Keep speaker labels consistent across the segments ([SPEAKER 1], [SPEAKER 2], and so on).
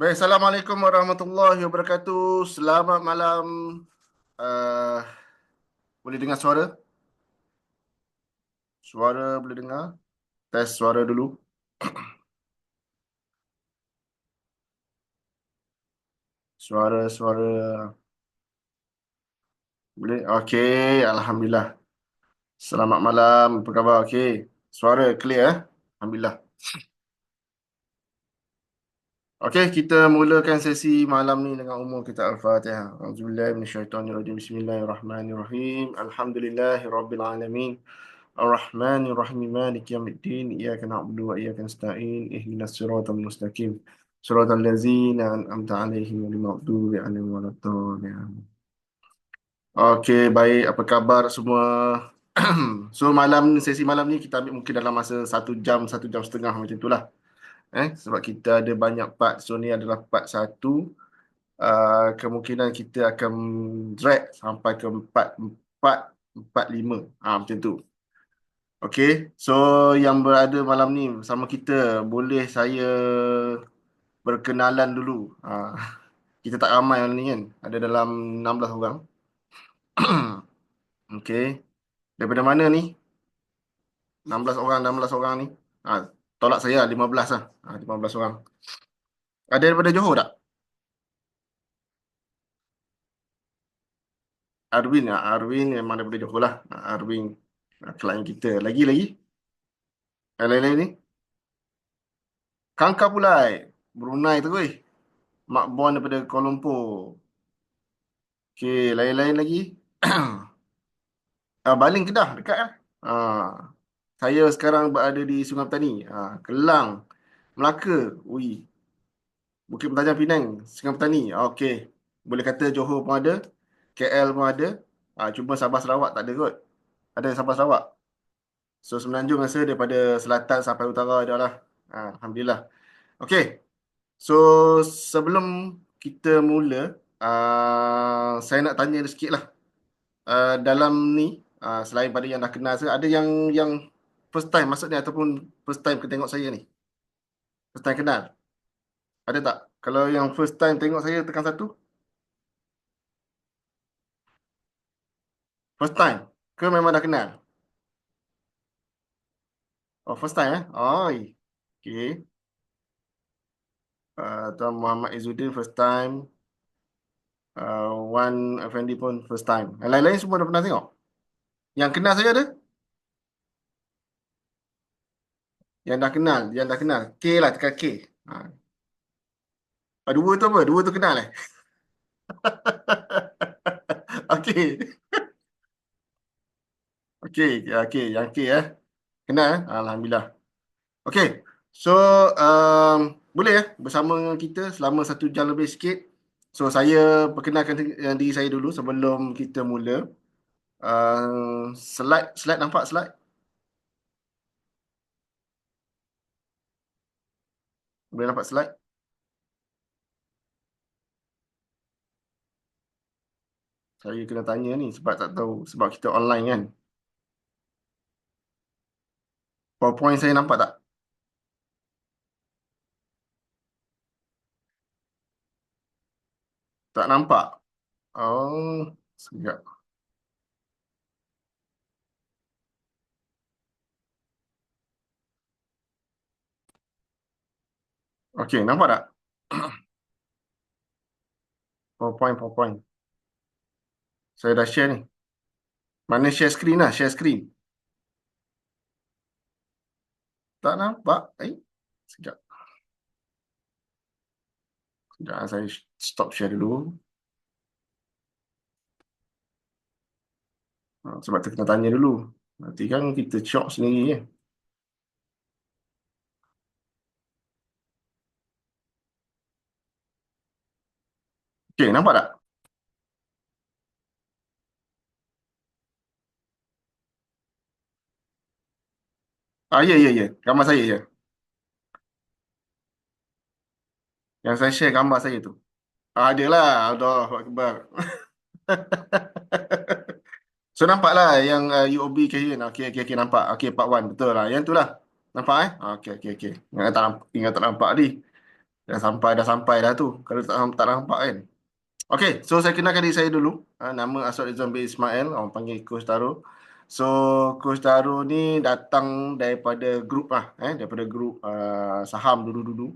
[SPEAKER 1] Baik, Assalamualaikum warahmatullahi wabarakatuh. Selamat malam. Uh, Boleh dengar suara? Suara boleh dengar? Tes suara dulu. Suara boleh? Okey, Alhamdulillah. Selamat malam. Apa khabar? Okey. Suara clear, eh? Alhamdulillah. Okey, kita mulakan sesi malam ni dengan umur kita Al-Fatihah. Auzubillahi minasyaitonirrajim. Bismillahirrahmanirrahim. Alhamdulillahirabbil alamin. Ar-Rahmanir-Rahim Maliki Yawmiddin Iyyaka na'budu wa iyyaka nasta'in Ihdinas siratal mustaqim Siratal ladzina an'amta 'alaihim ghairil maghdubi 'alaihim waladdallin. Okey, baik, apa khabar semua? So sesi malam ni kita ambil mungkin dalam masa 1 jam 1 jam setengah macam itulah. Sebab kita ada banyak part. So ni adalah part satu. Kemungkinan kita akan drag sampai ke empat lima. Macam tu. Okey, so yang berada malam ni bersama kita, boleh saya berkenalan dulu. Kita tak ramai malam ni kan, ada dalam 16 orang. Okey, daripada mana ni? 16 orang ni. Tolak saya 15 lah. 15 orang. Ada daripada Johor tak? Arwin memang daripada Johor lah. Arwin, klien kita. Lagi. Yang lain-lain ni? Kangkar Pulai, Brunei tu weh. Mak Bon daripada Kuala Lumpur. Okey, lain-lain lagi. Baling Kedah dekat kan? Ah, saya sekarang berada di Sungai Petani, Kelang, Melaka, ui, Bukit Pentajam Penang, Sungai Petani. Okey, boleh kata Johor pun ada, KL pun ada. Cuma Sabah Sarawak tak ada kot. Ada Sabah Sarawak. So Semenanjung rasa daripada selatan sampai utara ada lah. Alhamdulillah. Okey, so sebelum kita mula, saya nak tanya sikit lah. Dalam ni, selain pada yang dah kenal saya, ada yang first time maksudnya ataupun first time ke tengok saya ni, first time kenal, ada tak? Kalau yang first time tengok saya tekan satu. First time ke memang dah kenal? Oh, first time, oh, okay. Tuan Muhammad Izzuddin first time. Wan Effendi pun first time. Yang lain-lain semua dah pernah tengok. Yang kenal saya ada, yang dah kenal K lah, tekan K. Dua tu apa, dua tu kenal Okey. Okey, okey, yang K kenal Alhamdulillah. Okey. So boleh bersama dengan kita selama 1 jam lebih sikit. So saya perkenalkan diri saya dulu sebelum kita mula. Slide nampak slide? Boleh nampak slide? Saya kena tanya ni sebab tak tahu, sebab kita online kan. PowerPoint saya nampak tak? Tak nampak. Oh, sekejap. Okey, nampak tak? PowerPoint. Saya dah share ni. Mana share screen lah, share screen. Tak nampak. Sekejap. Sekejap, saya stop share dulu. Sebab kita kena tanya dulu. Nanti kan kita cok sendiri je. Okey, nampak tak? Ya. Gambar saya je. Yang saya share gambar saya tu. Ada lah. Allahu Akbar. So, nampak lah yang UOB Kehrian. Okey, nampak. Okey, part 1. Betul lah. Yang tu lah. Nampak. Okey. Ingat tak nampak ni. Dah sampai dah tu. Kalau tak nampak kan. Okay, so saya kenalkan diri saya dulu. Nama Aswad Rizwan bin Ismail, orang panggil Coach Taro. So, Coach Taro ni datang daripada grup lah, daripada grup saham dulu-dulu.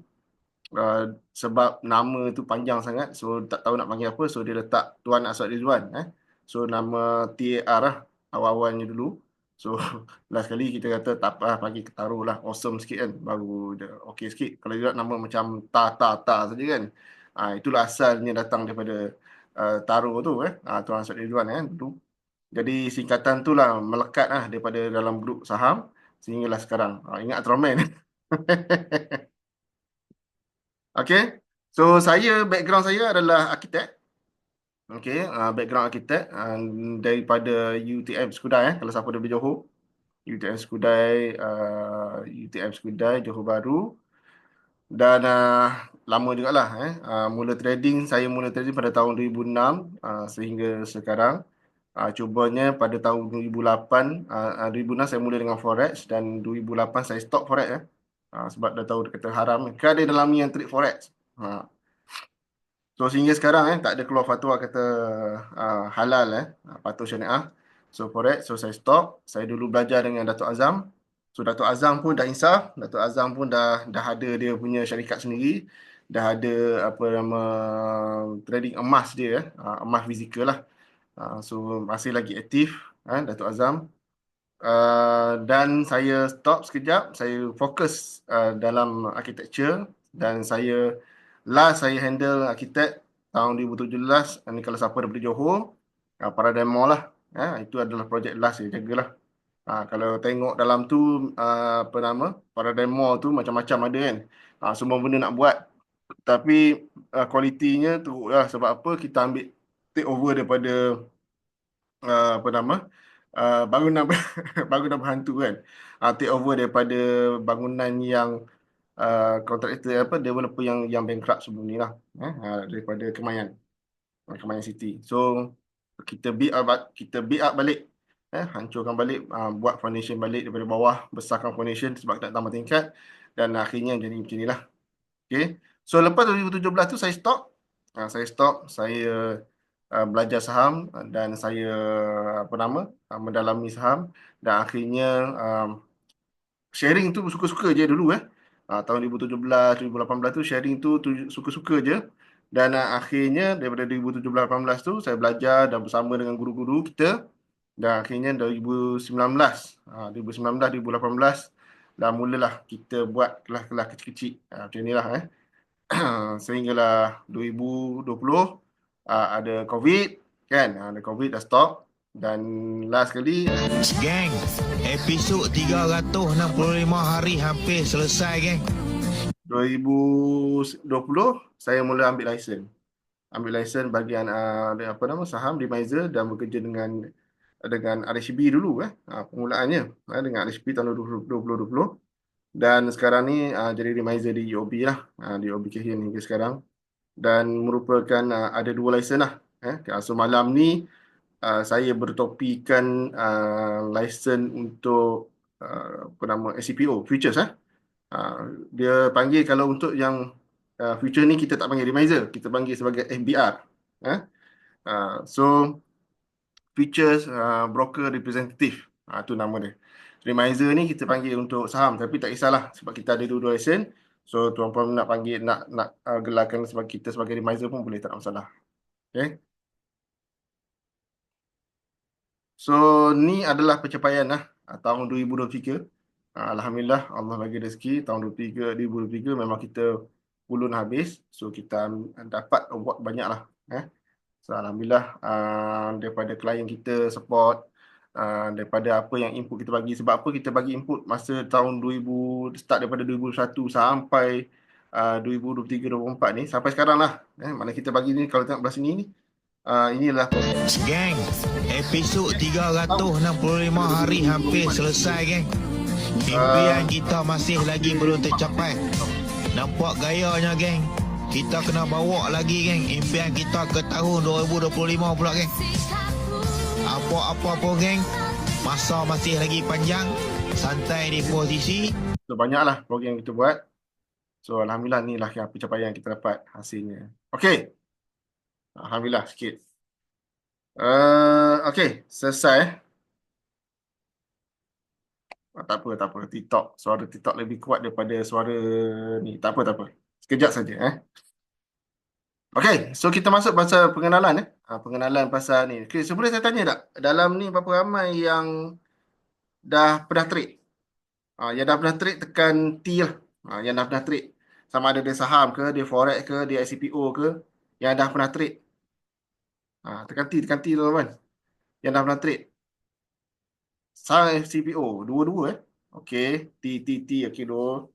[SPEAKER 1] Sebab nama tu panjang sangat, so tak tahu nak panggil apa, so dia letak Tuan Aswad Rizwan. So, nama TAR lah, awal-awalnya dulu. So, last kali kita kata tak apa lah, panggil Taro lah, awesome sikit kan, baru dia okey sikit. Kalau tidak nama macam Ta saja kan. Itulah asalnya datang daripada Taro tu, Tuan Aswad Rizwan dulu. Jadi singkatan tu lah melekat lah daripada dalam grup saham sehinggalah sekarang. Ingat Ultraman. Okay. So background saya adalah arkitek. Okay. Background arkitek daripada UTM Skudai. Kalau siapa dari Johor. UTM Skudai, UTM Skudai, Johor Bahru. Dan lama juga lah. Saya mula trading pada tahun 2006 sehingga sekarang. Cubanya pada tahun 2008, 2006 saya mula dengan Forex dan 2008 saya stop Forex. Sebab dah tahu kata haram. Kan ada dalam ni yang trade Forex. So sehingga sekarang tak ada keluar fatwa kata halal patuh syariah. So Forex, so saya stop. Saya dulu belajar dengan Datuk Azam. So Datuk Azam pun dah insaf, Datuk Azam pun dah ada dia punya syarikat sendiri, dah ada apa nama trading emas dia, emas fizikal lah. So masih lagi aktif Datuk Azam. Dan saya stop sekejap, saya fokus dalam architecture dan saya handle arkitek tahun 2017. Ini kalau siapa daripada Johor, Paradigm Mall lah. Itu adalah projek last saya jagalah. Kalau tengok dalam tu apa nama Paradigm Mall tu macam-macam ada kan. Semua benda nak buat. Tapi kualitinya tu sebab apa kita ambil take over daripada apa nama bangunan bangunan berhantu kan. Take over daripada bangunan yang kontraktor developer yang bankrupt sebelum ni lah, daripada Kemayan City. So kita build up balik, hancurkan balik, buat foundation balik daripada bawah, besarkan foundation sebab kita nak tambah tingkat dan akhirnya jadi macam inilah. Okay. So lepas 2017 tu saya stop. Saya belajar saham dan saya mendalami saham dan akhirnya sharing tu suka-suka je dulu tahun 2017 2018 tu sharing tu suka-suka je dan akhirnya daripada 2017-18 tu saya belajar dan bersama dengan guru-guru kita dan akhirnya 2019 2018 dah mulalah kita buat kelas-kelas kecil-kecil macam inilah sehinggalah 2020 ada COVID kan, ada COVID dah stop dan last kali
[SPEAKER 2] Geng, episod 365 hari hampir selesai geng.
[SPEAKER 1] 2020 saya mula ambil lesen bahagian saham di Miser dan bekerja dengan RHB dulu permulaannya dengan RHB tahun 2020 dan sekarang ni jadi remiser di UOB lah, di UOB Kehin hingga sekarang dan merupakan ada 2 lesen lah. So malam ni saya bertopikan lesen untuk SCPO futures dia panggil kalau untuk yang future ni kita tak panggil remiser, kita panggil sebagai FBR. So futures broker representative, tu nama dia. Remiser ni kita panggil untuk saham tapi tak kisahlah sebab kita ada dua lesen. So tuan-puan nak panggil nak gelarkan sebagai kita sebagai remiser pun boleh, tak ada masalah. Okay. So ni adalah pencapaian tahun 2023. Alhamdulillah Allah bagi rezeki tahun 2023 memang kita ulun habis. So kita dapat award banyak lah. So Alhamdulillah daripada klien kita support, daripada apa yang input kita bagi. Sebab apa kita bagi input masa tahun 2000, start daripada 2001 sampai 2023-2024 ni sampai sekarang lah. Mana kita bagi ni kalau tengok belah sini ni, inilah
[SPEAKER 2] Geng, episod 365 hari hampir selesai geng. Impian kita masih lagi belum tercapai. Nampak gayanya geng, kita kena bawa lagi geng impian kita ke tahun 2025 pula geng. Apa-apa pun geng, masa masih lagi panjang. Santai di posisi.
[SPEAKER 1] So banyaklah program yang kita buat. So alhamdulillah ni lah yang pencapaian kita dapat hasilnya. Okey, alhamdulillah sikit. Okey, selesai. Tak apa, tak apa. TikTok, suara TikTok lebih kuat daripada suara ni. Tak apa, tak apa. Sekejap saja. Okey, so kita masuk pasal pengenalan. Pengenalan pasal ni. Okey, sebelum saya tanya tak, dalam ni berapa ramai yang dah pernah trade? Yang dah pernah trade tekan T lah. Yang dah pernah trade. Sama ada dia saham ke, dia forex ke, dia ICPO ke. Yang dah pernah trade. Tekan T tu kan. Yang dah pernah trade. Saham ICPO, dua-dua Okey, T, okey dua.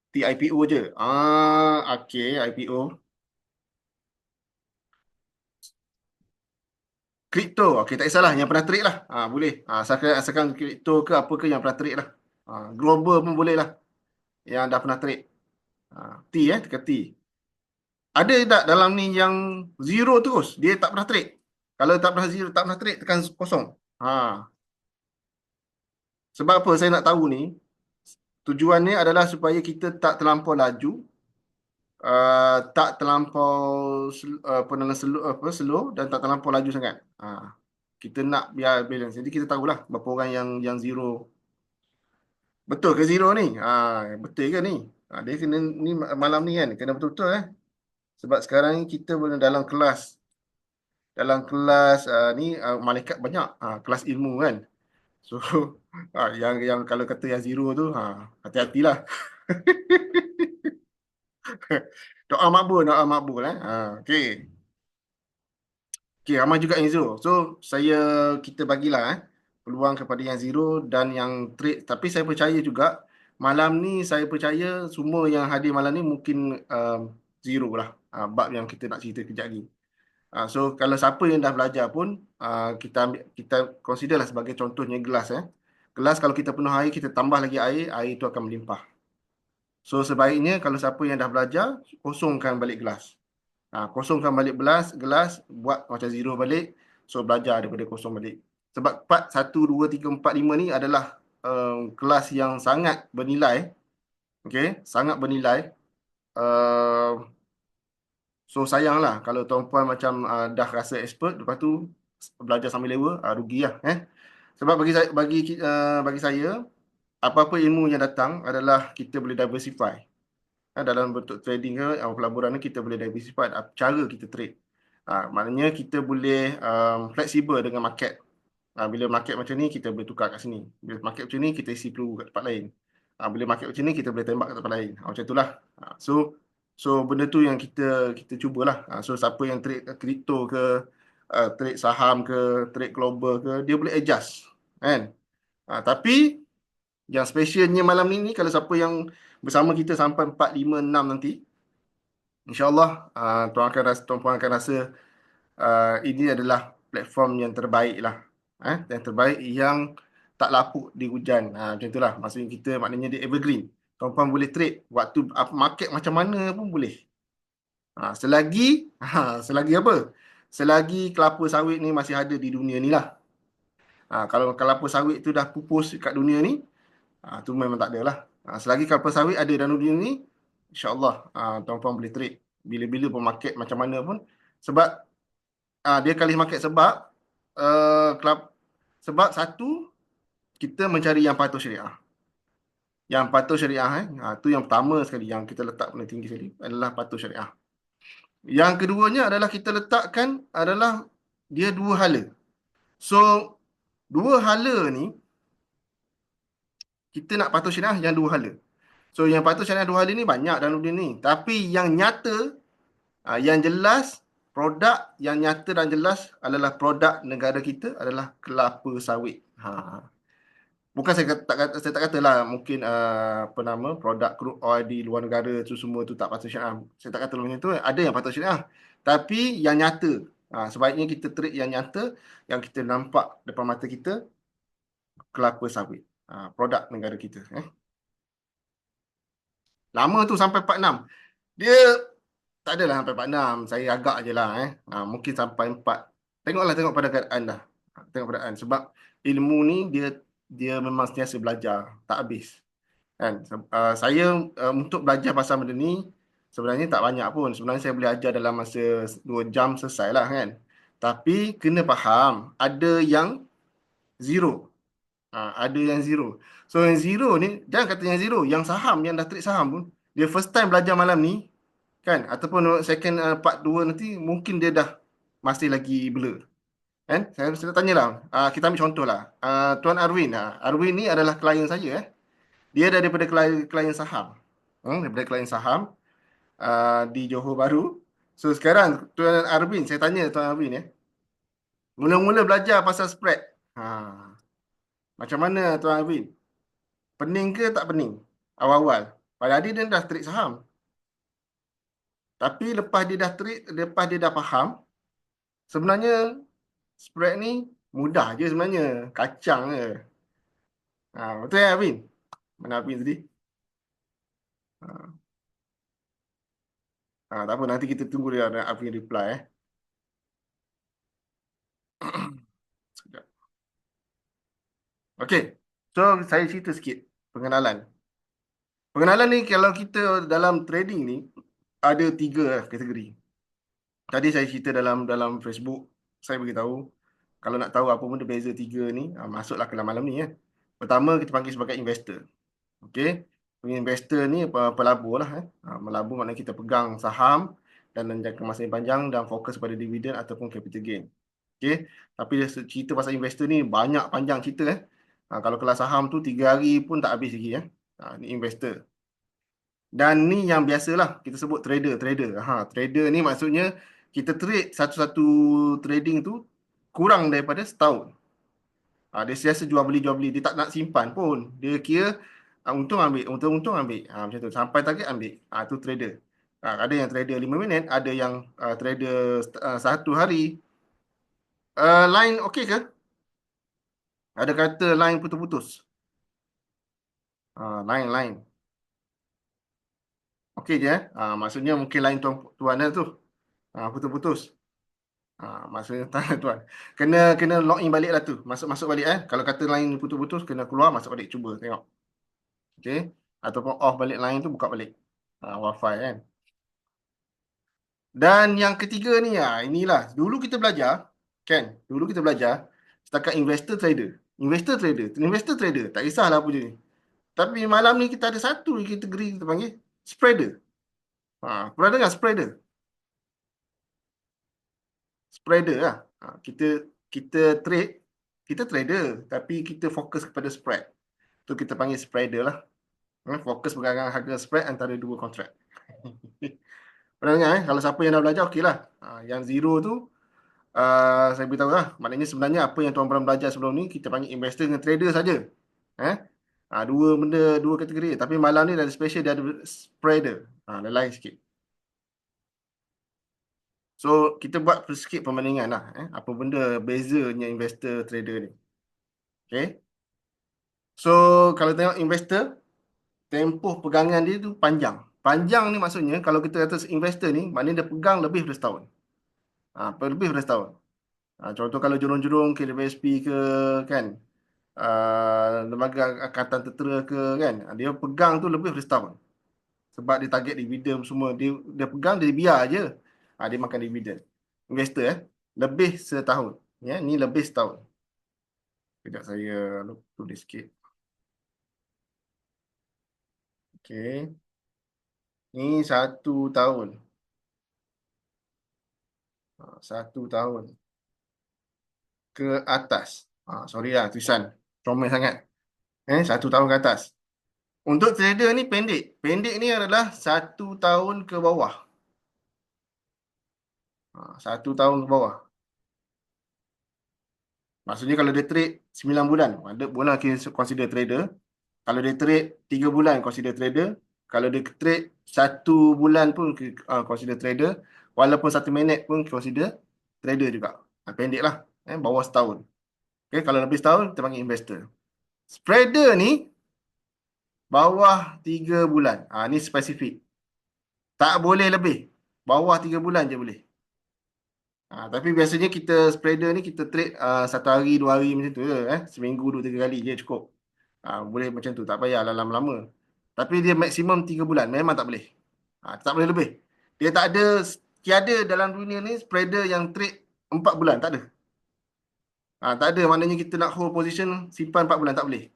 [SPEAKER 1] T IPO je. Okey, IPO. Kripto, okey tak kisahlah. Yang pernah trade lah. Boleh. Asalkan kripto ke apa ke yang pernah trade lah. Global pun boleh lah. Yang dah pernah trade. T tekan T. Ada tak dalam ni yang zero terus? Dia tak pernah trade. Kalau tak pernah zero, tak pernah trade, tekan kosong. Sebab apa saya nak tahu ni? Tujuannya adalah supaya kita tak terlampau laju, tak terlampau slow dan tak terlampau laju sangat. Kita nak biar balance. Jadi kita tahulah berapa orang yang zero. Betul ke zero ni? Betul ke ni? Dia kena ni malam ni kan, kena betul-betul Sebab sekarang ni kita dalam kelas ni malaikat banyak, kelas ilmu kan. So yang kalau kata yang zero tu hati-hatilah. Doa makbul okey. Okey, ramai juga yang zero. So kita bagilah peluang kepada yang zero dan yang trade, tapi saya percaya juga malam ni, saya percaya semua yang hadir malam ni mungkin zero lah, bab yang kita nak cerita kejap lagi. So kalau siapa yang dah belajar pun, kita consider lah sebagai contohnya gelas Gelas kalau kita penuh air, kita tambah lagi air itu akan melimpah. So sebaiknya kalau siapa yang dah belajar, kosongkan balik gelas. Kosongkan balik gelas, buat macam zero balik. So belajar daripada kosong balik. Sebab part 1, 2, 3, 4, 5 ni adalah kelas yang sangat bernilai. Okay, sangat bernilai. So sayanglah kalau tuan-puan macam dah rasa expert, lepas tu belajar sambil lewa, rugi lah Sebab bagi saya, apa-apa ilmu yang datang adalah kita boleh diversify. Dalam bentuk trading ke pelaburan ni, kita boleh diversify cara kita trade. Maknanya kita boleh fleksibel dengan market. Bila market macam ni, kita boleh tukar kat sini. Bila market macam ni, kita isi peluru kat tempat lain. Bila market macam ni, kita boleh tembak kat tempat lain. Macam itulah. So benda tu yang kita cubalah. So siapa yang trade kripto ke, trade saham ke, trade global ke, dia boleh adjust kan. Tapi yang specialnya malam ni, kalau siapa yang bersama kita sampai 4, 5, 6 nanti, InsyaAllah tuan-puan akan rasa ini adalah platform yang terbaik lah. Yang terbaik yang tak lapuk di hujan. Macam itulah. Maksudnya maknanya dia evergreen. Tuan-puan boleh trade waktu market macam mana pun boleh. Selagi apa? Selagi kelapa sawit ni masih ada di dunia ni lah. Kalau kelapa sawit tu dah pupus kat dunia ni, tu memang tak ada lah. Selagi kelapa sawit ada dalam dunia ni, InsyaAllah tuan-puan boleh trade bila-bila pun market macam mana pun. Sebab dia kali market sebab sebab satu, kita mencari yang patuh syariah. Yang patuh syariah tu yang pertama sekali yang kita letak paling tinggi sekali adalah patuh syariah. Yang keduanya adalah kita letakkan adalah dia dua hala. So dua hala ni, kita nak patuh syariah yang dua hala. So yang patuh syariah dua hala ni banyak dalam dunia ni. Tapi yang nyata, yang jelas, produk yang nyata dan jelas adalah produk negara kita adalah kelapa sawit. Bukan saya tak katalah mungkin produk crude oil di luar negara tu semua tu tak patut syariah. Saya tak kata macam tu. Ada yang patut syariah. Tapi yang nyata, sebaiknya kita trade yang nyata, yang kita nampak depan mata kita, kelapa sawit. Produk negara kita. Lama tu sampai 46. Dia tak adalah sampai 46. Saya agak je lah. Mungkin sampai 4. Tengok pada keadaan dah. Tengok keadaan. Sebab ilmu ni dia memang sentiasa belajar. Tak habis. Kan? Saya untuk belajar pasal benda ni sebenarnya tak banyak pun. Sebenarnya saya boleh ajar dalam masa 2 jam selesai lah kan. Tapi kena faham ada yang zero. Ada yang zero. So yang zero ni jangan kata yang zero, yang saham yang dah trade saham pun dia first time belajar malam ni kan ataupun second part 2 nanti mungkin dia dah masih lagi blur. Kan? Saya tanyalah. Kita ambil contoh lah. Tuan Arwin. Arwin ni adalah klien saya. Dia daripada klien saham. Daripada klien saham di Johor Bahru. So sekarang Tuan Arwin, saya tanya Tuan Arwin ya. Mula-mula belajar pasal spread. Ha, macam mana Tuan Arwin? Pening ke tak pening? Awal-awal. Padahal dia dah trade saham. Tapi lepas dia dah trade, lepas dia dah faham, sebenarnya spread ni mudah je sebenarnya. Kacang je. Betul ya Arwin? Mana Arwin tadi? Ha, tak apa, nanti kita tunggu dia Arwin reply Sekejap. Okey. So saya cerita sikit pengenalan. Pengenalan ni kalau kita dalam trading ni ada 3 kategori. Tadi saya cerita dalam dalam Facebook, saya beritahu kalau nak tahu apa benda beza 3 ni, masuklah ke dalam malam ni ya. Pertama kita panggil sebagai investor. Okey. Investor ni pelabur lah melabur maknanya kita pegang saham dan jangka masa yang panjang dan fokus pada dividen ataupun capital gain. Okey. Tapi cerita pasal investor ni banyak panjang cerita kalau kelas saham tu 3 hari pun tak habis lagi ni investor. Dan ni yang biasalah kita sebut trader. Trader ni maksudnya kita trade satu-satu trading tu kurang daripada setahun. Dia siasa jual beli, dia tak nak simpan pun. Dia kira untung ambil, untung ambil. Macam tu sampai target ambil. Tu trader. Ada yang trader 5 minit, ada yang trader 1 hari. Line okey ke? Ada kata line putus-putus. Line. Okey je maksudnya mungkin line tuan tu. Putus-putus. Maksudnya tak tuan. Kena log in balik lah tu. Masuk balik Kalau kata line putus-putus kena keluar masuk balik cuba tengok. Okey. Ataupun off balik line tu buka balik. Wifi kan. Dan yang ketiga ni inilah dulu kita belajar kan. Dulu kita belajar setakat Investor trader. Tak kisahlah apa je ni. Tapi malam ni kita ada satu kategori kita panggil spreader. Pernah dengar spreader? Spreader lah. Kita trade, kita trader tapi kita fokus kepada spread. Tu kita panggil spreader lah. Fokus pegangan harga spread antara 2 kontrak. Pernah dengar Kalau siapa yang dah belajar okey lah. Yang zero tu saya beritahu lah. Maknanya sebenarnya apa yang tuan belum belajar sebelum ni kita panggil investor dengan trader saja. Dua benda, 2 kategori. Tapi malam ni ada special, dia ada spreader. Dia lain sikit. So, kita buat sikit perbandingan lah. Apa benda bezanya investor trader ni. Okay. So, kalau tengok investor, tempoh pegangan dia tu panjang. Panjang ni maksudnya, kalau kita kata investor ni, maknanya dia pegang lebih daripada setahun. Lebih daripada setahun. Contoh kalau jurung-jurung KWSP ke, kan, lembaga angkatan tertera ke, kan, dia pegang tu lebih daripada setahun. Sebab dia target dividen semua. Dia pegang, dia biar je. Dia makan dividen. Investor lebih setahun. Ni lebih setahun. Sekejap saya tulis sikit. Okey. Ni 1 tahun. 1 tahun. Ke atas. Sorry lah tulisan. Comel sangat. 1 tahun ke atas. Untuk trader ni pendek. Pendek ni adalah 1 tahun ke bawah. 1 tahun ke bawah. Maksudnya kalau dia trade 9 bulan, ada bulan kita consider trader. Kalau dia trade 3 bulan, consider trader. Kalau dia trade 1 bulan pun consider trader. Walaupun 1 minit pun consider trader juga. Pendek lah. Bawah setahun. Okay, kalau lebih setahun, kita panggil investor. Spreader ni, bawah 3 bulan. Ni spesifik. Tak boleh lebih. Bawah 3 bulan je boleh. Tapi biasanya kita spreader ni kita trade 1 hari, 2 hari macam tu je. Seminggu 2-3 kali je cukup. Boleh macam tu. Tak payah lama-lama. Tapi dia maksimum 3 bulan. Memang tak boleh. Tak boleh lebih. Dia tak ada, tiada dalam dunia ni trader yang trade 4 bulan. Tak ada. Tak ada. Maknanya kita nak hold position simpan 4 bulan. Tak boleh.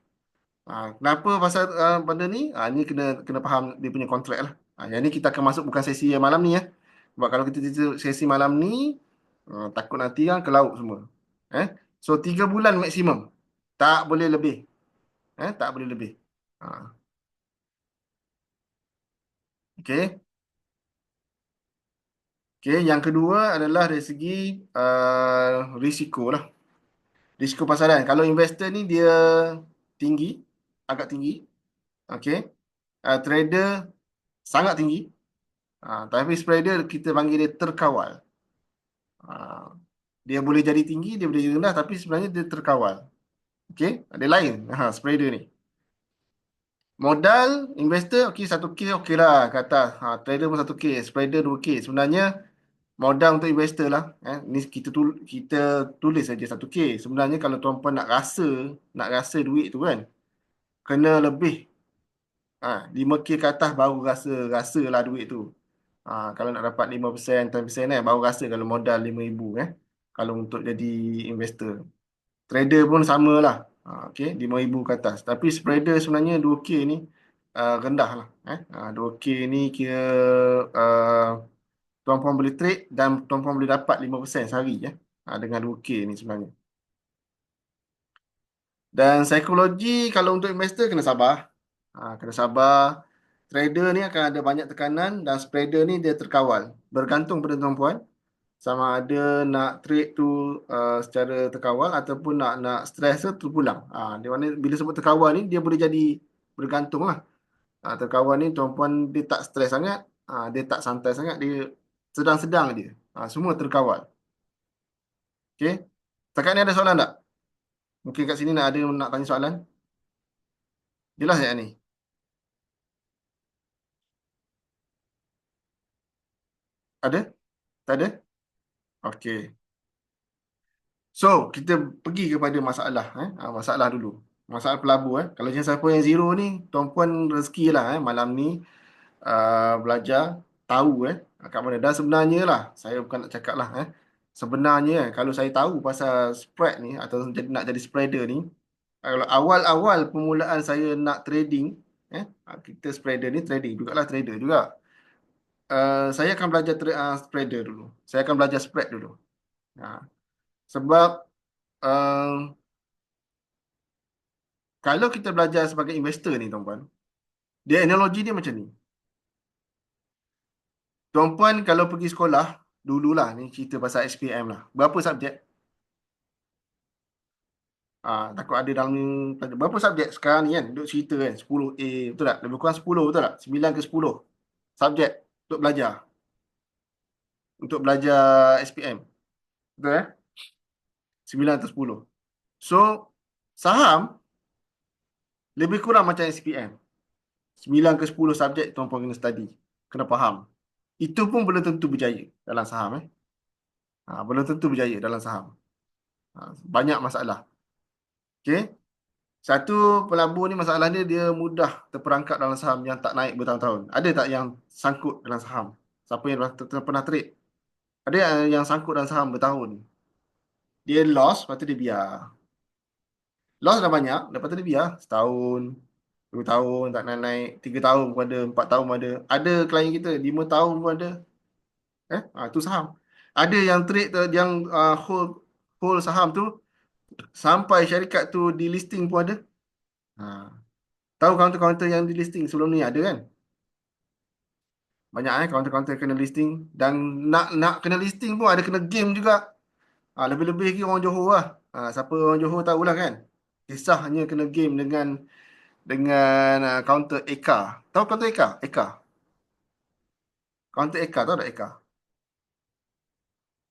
[SPEAKER 1] Kenapa pasal benda ni? Ni kena kena faham dia punya kontrak lah. Yang ni kita akan masuk bukan sesi yang malam ni ya. Sebab kalau kita sesi malam ni, takut nanti kan ke laut semua. So 3 bulan maksimum. Tak boleh lebih. Tak boleh lebih. Okey. Okey, yang kedua adalah dari segi risiko lah. Risiko pasaran. Kalau investor ni dia tinggi, agak tinggi. Okey. Trader sangat tinggi. Tapi spreader kita panggil dia terkawal. Ah, dia boleh jadi tinggi, dia boleh jadi rendah, tapi sebenarnya dia terkawal. Okey, ada lain. Spreader ni. Modal investor okey 1K okey lah kata. Trader pun 1K, spreader 2K. Sebenarnya modal untuk investor lah. Ni kita tulis saja 1K. Sebenarnya kalau tuan-puan nak rasa duit tu kan, kena lebih. 5K ke atas baru rasa lah duit tu. Kalau nak dapat 5%, 10% baru rasa kalau modal 5,000 kalau untuk jadi investor. Trader pun sama lah. Okay, 5,000 ke atas. Tapi spreader sebenarnya 2K ni rendah lah. 2K ni kira uh, tuan-puan boleh trade dan tuan-puan boleh dapat 5% sehari dengan 2K ni sebenarnya. Dan psikologi kalau untuk investor kena sabar. Kena sabar. Trader ni akan ada banyak tekanan dan spreader ni dia terkawal. Bergantung pada tuan-puan sama ada nak trade tu secara terkawal ataupun nak stress tu terpulang. Dia mana bila sebut terkawal ni dia boleh jadi bergantung lah. Terkawal ni tuan-puan dia tak stres sangat, dia tak santai sangat, dia sedang-sedang dia. Semua terkawal. Okey. Setakat ni ada soalan tak? Mungkin kat sini nak tanya soalan. Jelas tak ni? Ada? Tak ada? Okey. So, kita pergi kepada masalah. Masalah dulu. Masalah pelabur. Kalau macam siapa yang zero ni, tuan-puan rezeki lah malam ni belajar, tahu kat mana. Dan sebenarnya lah, saya bukan nak cakap lah. Sebenarnya kalau saya tahu pasal spread ni, atau nak jadi spreader ni, kalau awal-awal permulaan saya nak trading, kita spreader ni trading jugalah trader juga. Saya akan belajar spreader dulu. Saya akan belajar spread dulu. Sebab uh, kalau kita belajar sebagai investor ni tuan-puan, dia analogi dia macam ni. Tuan-puan kalau pergi sekolah, dululah ni cerita pasal SPM lah. Berapa subjek? Takut ada dalam ni. Berapa subjek sekarang ni kan? Duk cerita kan? 10A, betul tak? Lebih kurang 10, betul tak? 9 ke 10 subjek untuk belajar. Untuk belajar SPM. Betul 9 atau 10. So, saham lebih kurang macam SPM. 9 ke 10 subjek tuan-puan kena study. Kena faham. Itu pun belum tentu berjaya dalam saham. Belum tentu berjaya dalam saham. Banyak masalah. Okey. Satu, pelabur ni masalah dia mudah terperangkap dalam saham yang tak naik bertahun-tahun. Ada tak yang sangkut dalam saham? Siapa yang pernah trade? Ada yang sangkut dalam saham bertahun. Dia loss, lepas tu dia biar. Loss dah banyak, lepas tu dia biar. Setahun, 2 tahun tak naik, 3 tahun pun ada, 4 tahun pun ada. Ada klien kita, 5 tahun pun ada. Tu saham. Ada yang trade yang hold saham tu sampai syarikat tu di listing pun ada. Tahu kaunter-kaunter yang di listing sebelum ni ada kan? Banyak kaunter-kaunter kena listing dan nak kena listing pun ada kena game juga. Lebih-lebih lagi orang Johor lah. Siapa orang Johor tahulah kan? Kisahnya kena game dengan kaunter Eka. Tahu kaunter Eka? Eka. Kaunter Eka tahu tak Eka?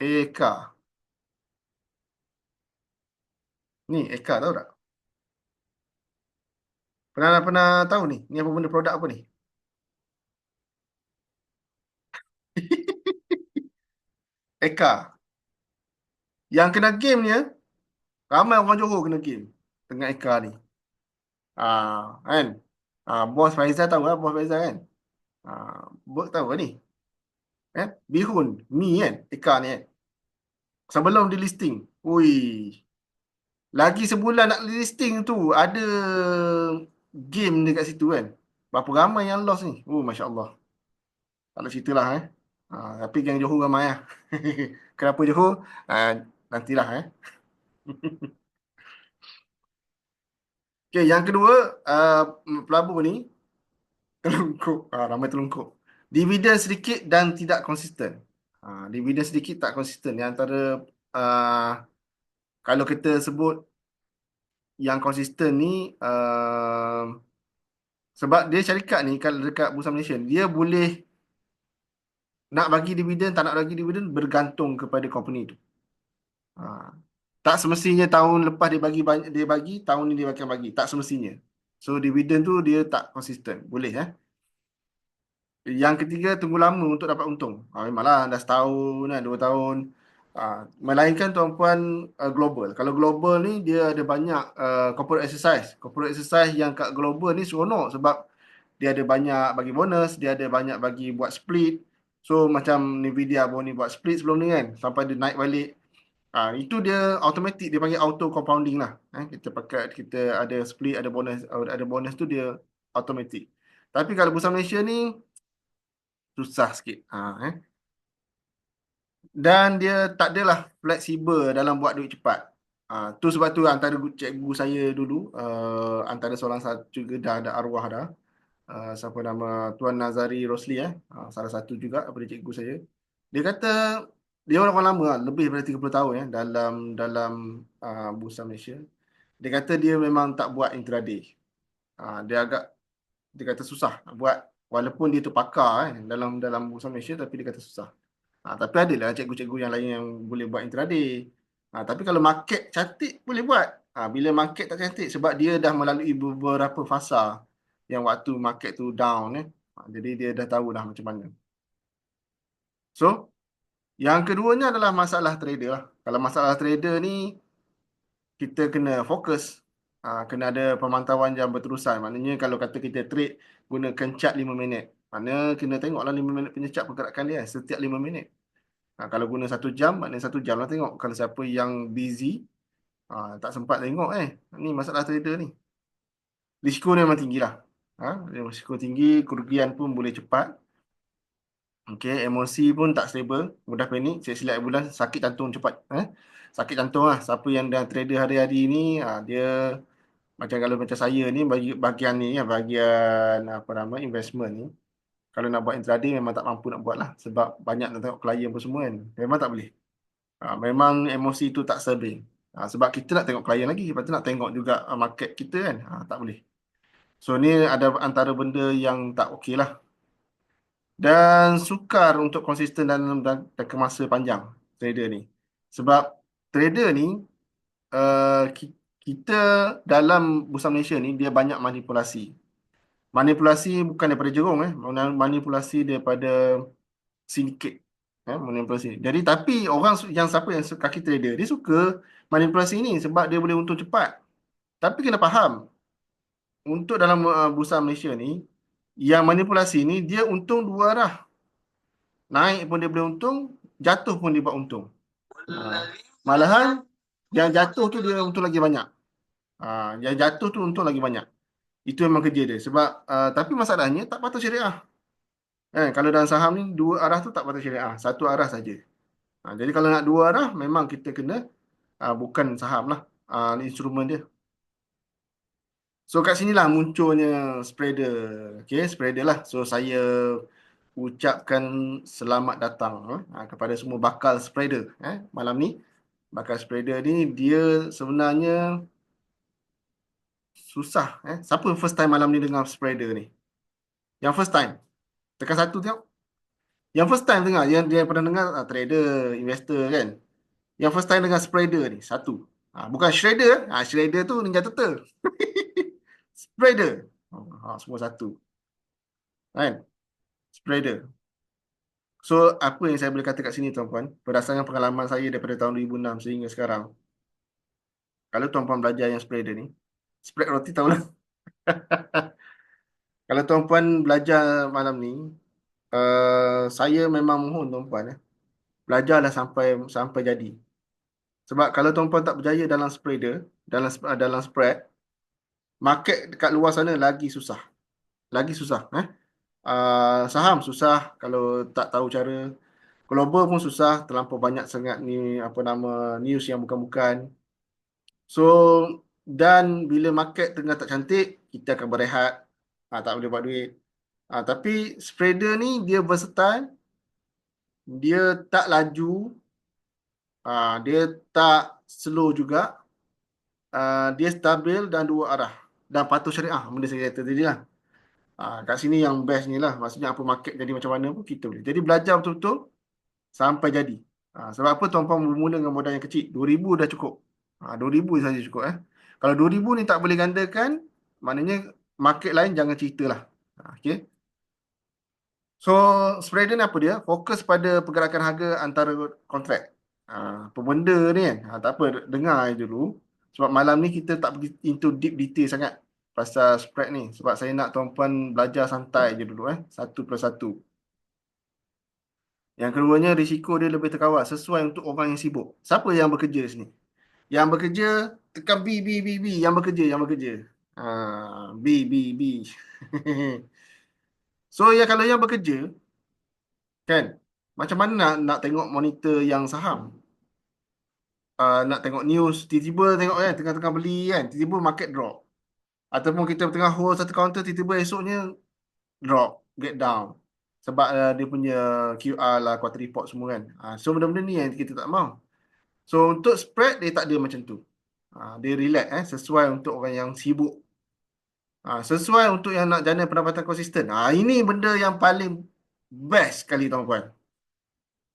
[SPEAKER 1] Eka. Ni Eka tahu tak? Pernah tahu ni? Ni apa benda produk apa ni? Eka. Yang kena game ni ramai orang Johor kena game dengan Eka ni. Kan? Bos Faizal tahu lah, bos Faizal kan. Bos tahu kan ni. Bihun, mi kan, ikan ni kan. Sebelum di listing. Ui, lagi sebulan nak listing tu, ada game dekat situ kan. Berapa ramai yang lost ni. Oh, Masya Allah. Tak nak cerita lah. Tapi geng Johor ramai lah. Kenapa Johor? Nantilah. Okay, yang kedua, pelabur ni, telungkup. Ramai telungkup. Dividen sedikit dan tidak konsisten. Dividen sedikit tak konsisten. Yang antara, uh, kalau kita sebut yang konsisten ni, sebab dia syarikat ni, kalau dekat Bursa Malaysia, dia boleh nak bagi dividen, tak nak bagi dividen, bergantung kepada company tu. Ha. Tak semestinya tahun lepas dia bagi banyak, dia bagi, tahun ni dia akan bagi. Tak semestinya. So, dividen tu dia tak konsisten. Boleh, Yang ketiga, tunggu lama untuk dapat untung. Memanglah dah setahun, 2 tahun. Melainkan tuan-puan, global. Kalau global ni, dia ada banyak corporate exercise. Corporate exercise yang kat global ni seronok sebab dia ada banyak bagi bonus, dia ada banyak bagi buat split. So, macam Nvidia baru ni buat split sebelum ni kan, sampai dia naik balik. Itu dia automatic, dia panggil auto compounding lah. Kita pakai, kita ada split, ada bonus tu dia automatic. Tapi kalau Bursa Malaysia ni, susah sikit. Dan dia tak adalah fleksibel dalam buat duit cepat. Tu sebab tu antara cikgu saya dulu, antara seorang satu juga dah ada arwah dah. Siapa nama Tuan Nazari Rosli, salah satu juga daripada cikgu saya. Dia kata dia orang lama lah, lebih daripada 30 tahun dalam Bursa Malaysia. Dia kata dia memang tak buat intraday. Dia agak, dia kata susah nak buat, walaupun dia tu pakar dalam Bursa Malaysia, tapi dia kata susah. Tapi ada lah cikgu-cikgu yang lain yang boleh buat intraday. Tapi kalau market cantik boleh buat. Bila market tak cantik, sebab dia dah melalui beberapa fasa yang waktu market tu down. Jadi dia dah tahu dah macam mana. So, yang keduanya adalah masalah trader lah. Kalau masalah trader ni, kita kena fokus. Kena ada pemantauan yang berterusan. Maknanya kalau kata kita trade, gunakan chart 5 minit. Mana kena tengoklah 5 minit punya chart pergerakan dia setiap 5 minit. Kalau guna 1 jam, maknanya 1 jam lah tengok. Kalau siapa yang busy, tak sempat tengok ni masalah trader ni. Risiko ni memang tinggi lah. Risiko tinggi, kerugian pun boleh cepat. Okay, emosi pun tak stable, mudah panik, silap bulan, sakit jantung cepat. Sakit jantung lah. Siapa yang dah trader hari-hari ni, dia macam kalau macam saya ni, bagian ni, bagian apa nama investment ni, kalau nak buat intraday memang tak mampu nak buat lah. Sebab banyak nak tengok klien pun semua kan. Memang tak boleh. Memang emosi tu tak stabil. Sebab kita nak tengok klien lagi, lepas tu nak tengok juga market kita kan. Tak boleh. So ni ada antara benda yang tak okey lah. Dan sukar untuk konsisten dalam masa panjang trader ni. Sebab trader ni, kita dalam Bursa Malaysia ni, dia banyak manipulasi. Manipulasi bukan daripada jerung, manipulasi daripada sindiket. Manipulasi. Jadi tapi orang yang siapa yang kaki trader, dia suka manipulasi ni sebab dia boleh untung cepat. Tapi kena faham, untuk dalam Bursa Malaysia ni, yang manipulasi ni dia untung dua arah. Naik pun dia boleh untung, jatuh pun dia buat untung. Malahan yang jatuh tu dia untung lagi banyak. Yang jatuh tu untung lagi banyak. Itu memang kerja dia. Sebab tapi masalahnya tak patut syariah. Kalau dalam saham ni dua arah tu tak patut syariah, satu arah saja. Jadi kalau nak dua arah memang kita kena bukan saham lah, instrumen dia. So kat sinilah munculnya spreader. Okay, spreader lah. So saya ucapkan selamat datang kepada semua bakal spreader malam ni. Bakal spreader ni dia sebenarnya susah. Siapa first time malam ni dengar spreader ni? Yang first time. Tekan satu tengok. Yang first time dengar, yang dia pernah dengar trader, investor kan. Yang first time dengar spreader ni, satu. Bukan shredder. Shredder tu Ninja Turtle. Spreader. Semua satu. Kan? Spreader. So, apa yang saya boleh kata kat sini tuan-puan, berdasarkan pengalaman saya daripada tahun 2006 sehingga sekarang, kalau tuan-puan belajar yang spreader ni, spread roti tahulah. Kalau tuan-puan belajar malam ni, saya memang mohon tuan-puan belajarlah sampai sampai jadi. Sebab kalau tuan-puan tak berjaya dalam spreader, dalam spread, market dekat luar sana lagi susah. Lagi susah. Saham susah kalau tak tahu cara. Global pun susah, terlampau banyak sangat ni apa nama news yang bukan-bukan. So dan bila market tengah tak cantik, kita akan berehat. Tak boleh buat duit. Tapi spreader ni dia versatile, dia tak laju, dia tak slow juga, dia stabil dan dua arah dan patuh syariah. Benda saya kata tadi lah. Kat sini yang best ni lah. Maksudnya apa market jadi macam mana pun kita boleh. Jadi belajar betul-betul sampai jadi. Sebab apa tuan-puan bermula dengan modal yang kecil. 2,000 dah cukup. 2,000 saja cukup. Kalau 2,000 ni tak boleh gandakan, maknanya market lain jangan ceritalah. Okay. So, spreader ni apa dia? Fokus pada pergerakan harga antara kontrak. Apa benda ni kan? Tak apa, dengar je dulu. Sebab malam ni kita tak pergi into deep detail sangat pasal spread ni. Sebab saya nak tuan-puan belajar santai je dulu. Satu plus satu. Yang keduanya, risiko dia lebih terkawal sesuai untuk orang yang sibuk. Siapa yang bekerja sini? Yang bekerja, tekan B, B, B, B. Yang bekerja, yang bekerja. B, B, B. So, ya kalau yang bekerja, kan? Macam mana nak tengok monitor yang saham? Nak tengok news, tiba-tiba tengok kan, tengah-tengah beli kan, tiba-tiba market drop. Ataupun kita tengah hold satu counter, tiba-tiba esoknya drop, get down. Sebab dia punya QR lah, quarter report semua kan. So benda-benda ni yang kita tak mahu. So untuk spread, dia tak ada macam tu. Dia relax sesuai untuk orang yang sibuk. Sesuai untuk yang nak jana pendapatan konsisten. Ini benda yang paling best sekali tuan-tuan.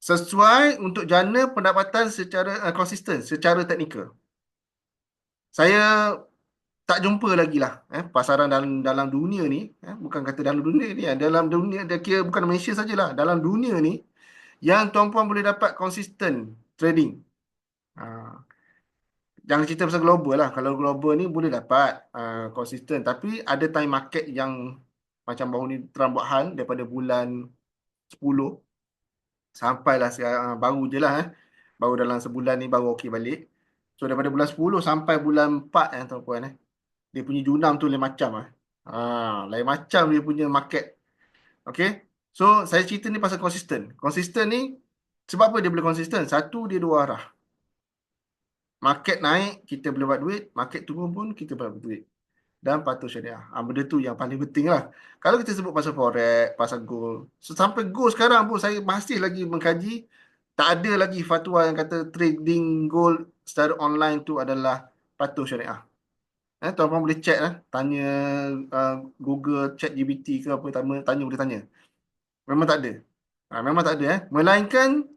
[SPEAKER 1] Sesuai untuk jana pendapatan secara konsisten, secara teknikal. Saya tak jumpa lagi lah pasaran dalam dalam dunia ni, bukan kata dalam dunia ni, dalam dunia dia kira bukan Malaysia sajalah, dalam dunia ni yang tuan-puan boleh dapat konsisten trading. Jangan cerita pasal global lah. Kalau global ni boleh dapat konsisten, tapi ada time market yang macam baru ni Trump buat hal daripada bulan 10 sampailah baru je lah baru dalam sebulan ni baru okey balik. So daripada bulan 10 sampai bulan 4 tuan-puan dia punya junam tu lain macam lain macam dia punya market. Okay. So saya cerita ni pasal konsisten. Konsisten ni sebab apa dia boleh konsisten? Satu, dia dua arah. Market naik kita boleh buat duit, market turun pun kita boleh buat duit. Dan patuh syariah. Benda tu yang paling penting lah. Kalau kita sebut pasal forex, pasal gold, so, sampai gold sekarang pun saya masih lagi mengkaji, tak ada lagi fatwa yang kata trading gold secara online tu adalah patuh syariah. Tuan-tuan boleh check tanya Google, chat GPT ke apa, tanya boleh tanya. Memang tak ada. Memang tak ada Melainkan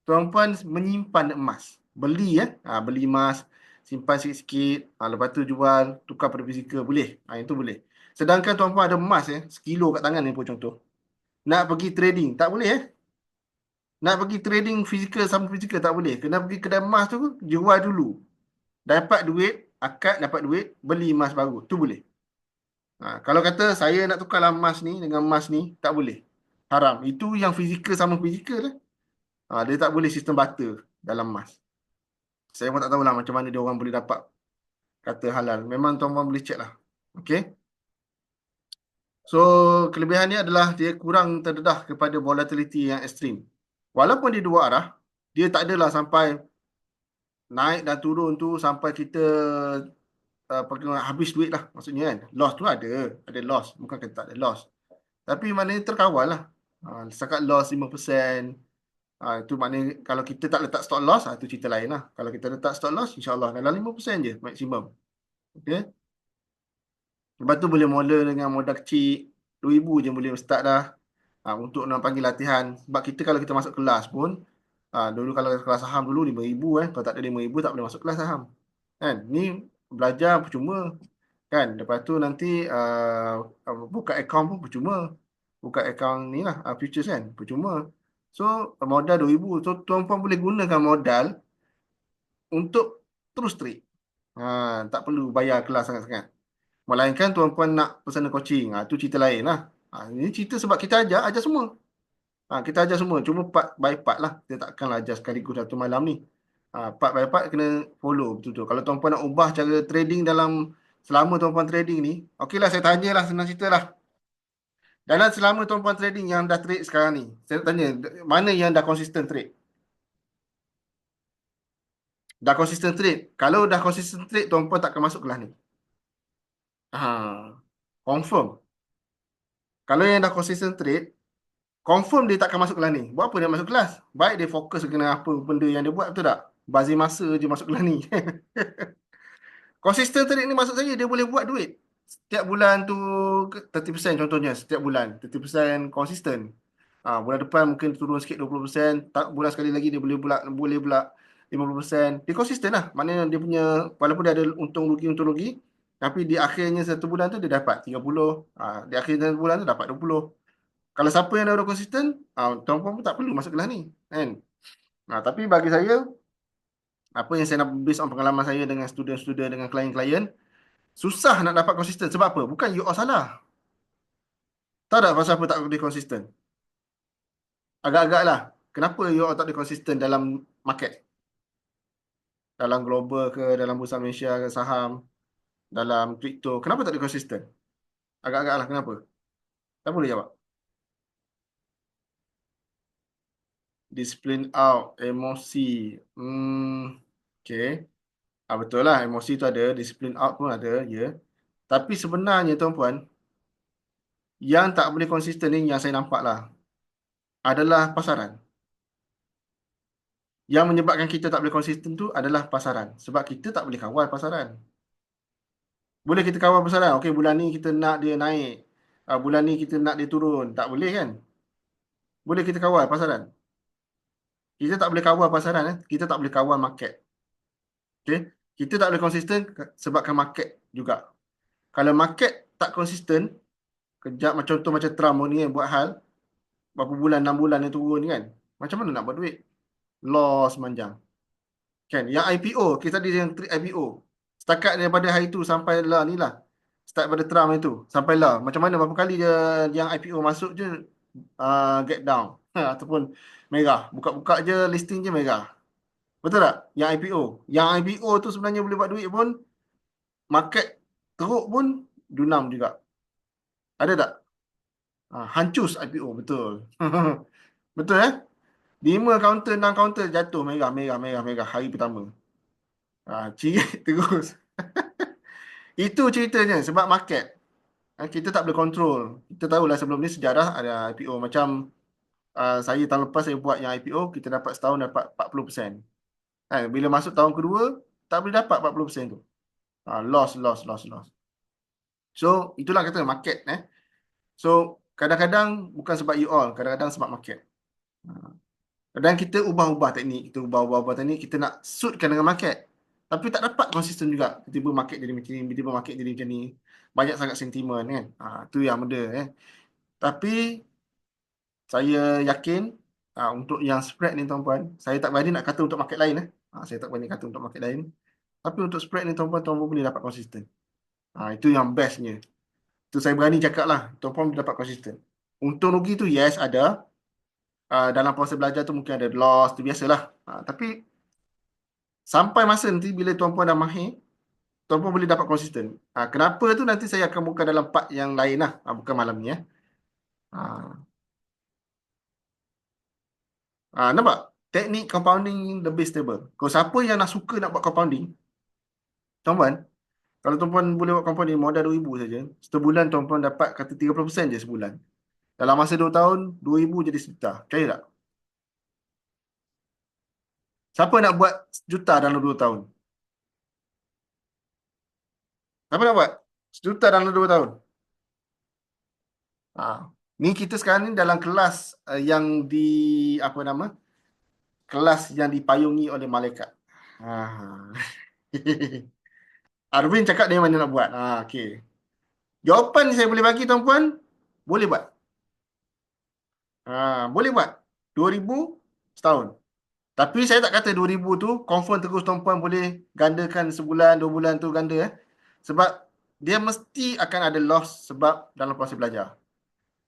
[SPEAKER 1] tuan-puan menyimpan emas. Beli beli emas, simpan sikit-sikit, lepas tu jual, tukar pada fizikal boleh. Itu boleh. Sedangkan tuan-puan ada emas sekilo kat tangan ni pun contoh. Nak pergi trading tak boleh Nak pergi trading fizikal sama fizikal tak boleh. Kena pergi kedai emas tu jual dulu. Dapat duit, akad dapat duit, beli emas baru. Tu boleh. Kalau kata saya nak tukarlah emas ni dengan emas ni, tak boleh. Haram. Itu yang fizikal sama fizikal lah. Dia tak boleh sistem barter dalam emas. Saya pun tak tahulah macam mana dia orang boleh dapat kata halal. Memang tuan-tuan boleh check lah. Okay. So, kelebihan ni adalah dia kurang terdedah kepada volatility yang ekstrim. Walaupun dia dua arah, dia tak adalah sampai naik dan turun tu sampai kita habis duit lah. Maksudnya kan, loss tu ada loss. Bukan kata tak ada loss. Tapi maknanya terkawal lah. Setakat loss 5%. Itu maknanya kalau kita tak letak stop loss, itu cerita lain lah. Kalau kita letak stop loss, insyaAllah dalam 5% je maksimum. Okay. Lepas tu boleh mula dengan modal kecil, 2,000 je boleh start dah. Untuk nak panggil latihan. Sebab kita kalau kita masuk kelas pun, dulu kalau kelas saham dulu 5,000 kalau tak ada 5,000 tak boleh masuk kelas saham. Kan? Ni belajar percuma. Kan? Lepas tu nanti buka account pun percuma. Buka account ni lah, futures kan, percuma. So, modal 2,000. So, tuan-puan boleh gunakan modal untuk terus trade. Tak perlu bayar kelas sangat-sangat. Melainkan tuan-puan nak personal coaching. Tu cerita lain lah. Ini cerita sebab kita ajar semua. Kita ajar semua. Cuma part by part lah. Kita takkanlah ajar sekaligus satu malam ni. Part by part kena follow betul-betul. Kalau tuan-puan nak ubah cara trading selama tuan-puan trading ni, okeylah saya tanyalah, senang cerita lah. Dalam selama tuan-puan trading yang dah trade sekarang ni, saya nak tanya, mana yang dah konsisten trade? Dah konsisten trade. Kalau dah konsisten trade, tuan-puan takkan masuk kelas ni. Confirm. Kalau yang dah konsisten trade, confirm dia takkan masuk kelas ni. Buat apa dia masuk kelas? Baik dia fokus kena apa benda yang dia buat, betul tak? Bazir masa je masuk kelas ni. Konsisten trade ni maksud saya dia boleh buat duit. Setiap bulan tu 30% contohnya, setiap bulan 30% konsisten. Bulan depan mungkin turun sikit 20%, tak bulan sekali lagi dia boleh pula 50%. Dia konsisten lah. Maknanya dia punya walaupun dia ada untung rugi, tapi di akhirnya satu bulan tu dia dapat 30, di akhir satu bulan tu dapat 20. Kalau siapa yang dah konsisten, tuan-puan pun tak perlu masuk kelas ni, kan? Tapi bagi saya, apa yang saya nak based on pengalaman saya dengan student-student, dengan klien-klien, susah nak dapat konsisten. Sebab apa? Bukan you all salah. Tahu tak pasal apa tak boleh konsisten? Agak-agak lah. Kenapa you all tak boleh konsisten dalam market? Dalam global ke, dalam bursa Malaysia ke, saham, dalam kripto. Kenapa tak boleh konsisten? Agak-agak lah. Kenapa? Tak boleh jawab. Discipline out, emosi. Okay. Betul lah, emosi tu ada, discipline out pun ada, ya. Tapi sebenarnya tuan-puan, yang tak boleh konsisten ni yang saya nampak lah, adalah pasaran. Yang menyebabkan kita tak boleh konsisten tu adalah pasaran. Sebab kita tak boleh kawal pasaran. Boleh kita kawal pasaran, okey bulan ni kita nak dia naik, bulan ni kita nak dia turun. Tak boleh kan? Boleh kita kawal pasaran. Kita tak boleh kawal pasaran, kita tak boleh kawal market. Okey, kita tak boleh konsisten sebabkan market juga. Kalau market tak konsisten, kejap macam contoh macam Trump ni kan, buat hal berapa bulan, 6 bulan dia turun kan. Macam mana nak buat duit? Loss manjang. Kan? Yang IPO, kita tadi yang IPO. Setakat daripada hari tu sampai lah ni lah. Start pada Trump itu sampai lah. Macam mana berapa kali dia yang IPO masuk je get down. Ataupun merah. Buka-buka je listing je merah. Betul tak? Yang IPO. Yang IPO tu sebenarnya boleh buat duit pun market teruk pun dunam juga. Ada tak? Hancus IPO, betul. Betul 5 counter, 6 counter jatuh merah, merah, merah, merah hari pertama. Cirit terus. Itu ceritanya sebab market. Kita tak boleh kontrol. Kita tahulah sebelum ni sejarah ada IPO macam saya tahun lepas saya buat yang IPO, kita dapat setahun dapat 40%. Bila masuk tahun kedua, tak boleh dapat 40% tu. Loss, loss, loss, loss. So, itulah kata market. So, kadang-kadang bukan sebab you all, kadang-kadang sebab market. Kadang kita ubah-ubah teknik, kita teknik, kita nak suitkan dengan market. Tapi tak dapat konsisten juga. Tiba-tiba market jadi macam ni, tiba-tiba market jadi macam ni. Banyak sangat sentimen kan. Itu yang benda Tapi saya yakin untuk yang spread ni tuan-puan, saya tak berani nak kata untuk market lain saya tak berani kata untuk market lain. Tapi untuk spread ni tuan-puan boleh dapat konsisten. Itu yang bestnya. Itu saya berani cakap lah, tuan-puan boleh dapat konsisten. Untung rugi tu yes ada. Dalam proses belajar tu mungkin ada loss, tu biasalah. Tapi sampai masa nanti bila tuan-puan dah mahir, tuan-puan boleh dapat konsisten. Kenapa tu nanti saya akan buka dalam part yang lain lah. Bukan malam ni nampak? Teknik compounding lebih stable. Kalau siapa yang nak suka nak buat compounding, tuan-puan, kalau tuan-puan boleh buat compounding modal 2,000 saja, sebulan tuan-puan dapat kata 30% je sebulan. Dalam masa 2 tahun, 2,000 jadi sejuta. Percaya tak? Siapa nak buat sejuta dalam 2 tahun? Siapa nak buat? Sejuta dalam 2 tahun. Ni kita sekarang ni dalam kelas yang di apa nama? Kelas yang dipayungi oleh malaikat. Arvin cakap dia mana nak buat. Okey. Jawapan saya boleh bagi tuan-puan, boleh buat. Boleh buat. 2,000 setahun. Tapi saya tak kata 2,000 tu confirm terus tuan-puan boleh gandakan sebulan, 2 bulan tu ganda. Sebab dia mesti akan ada loss sebab dalam proses belajar.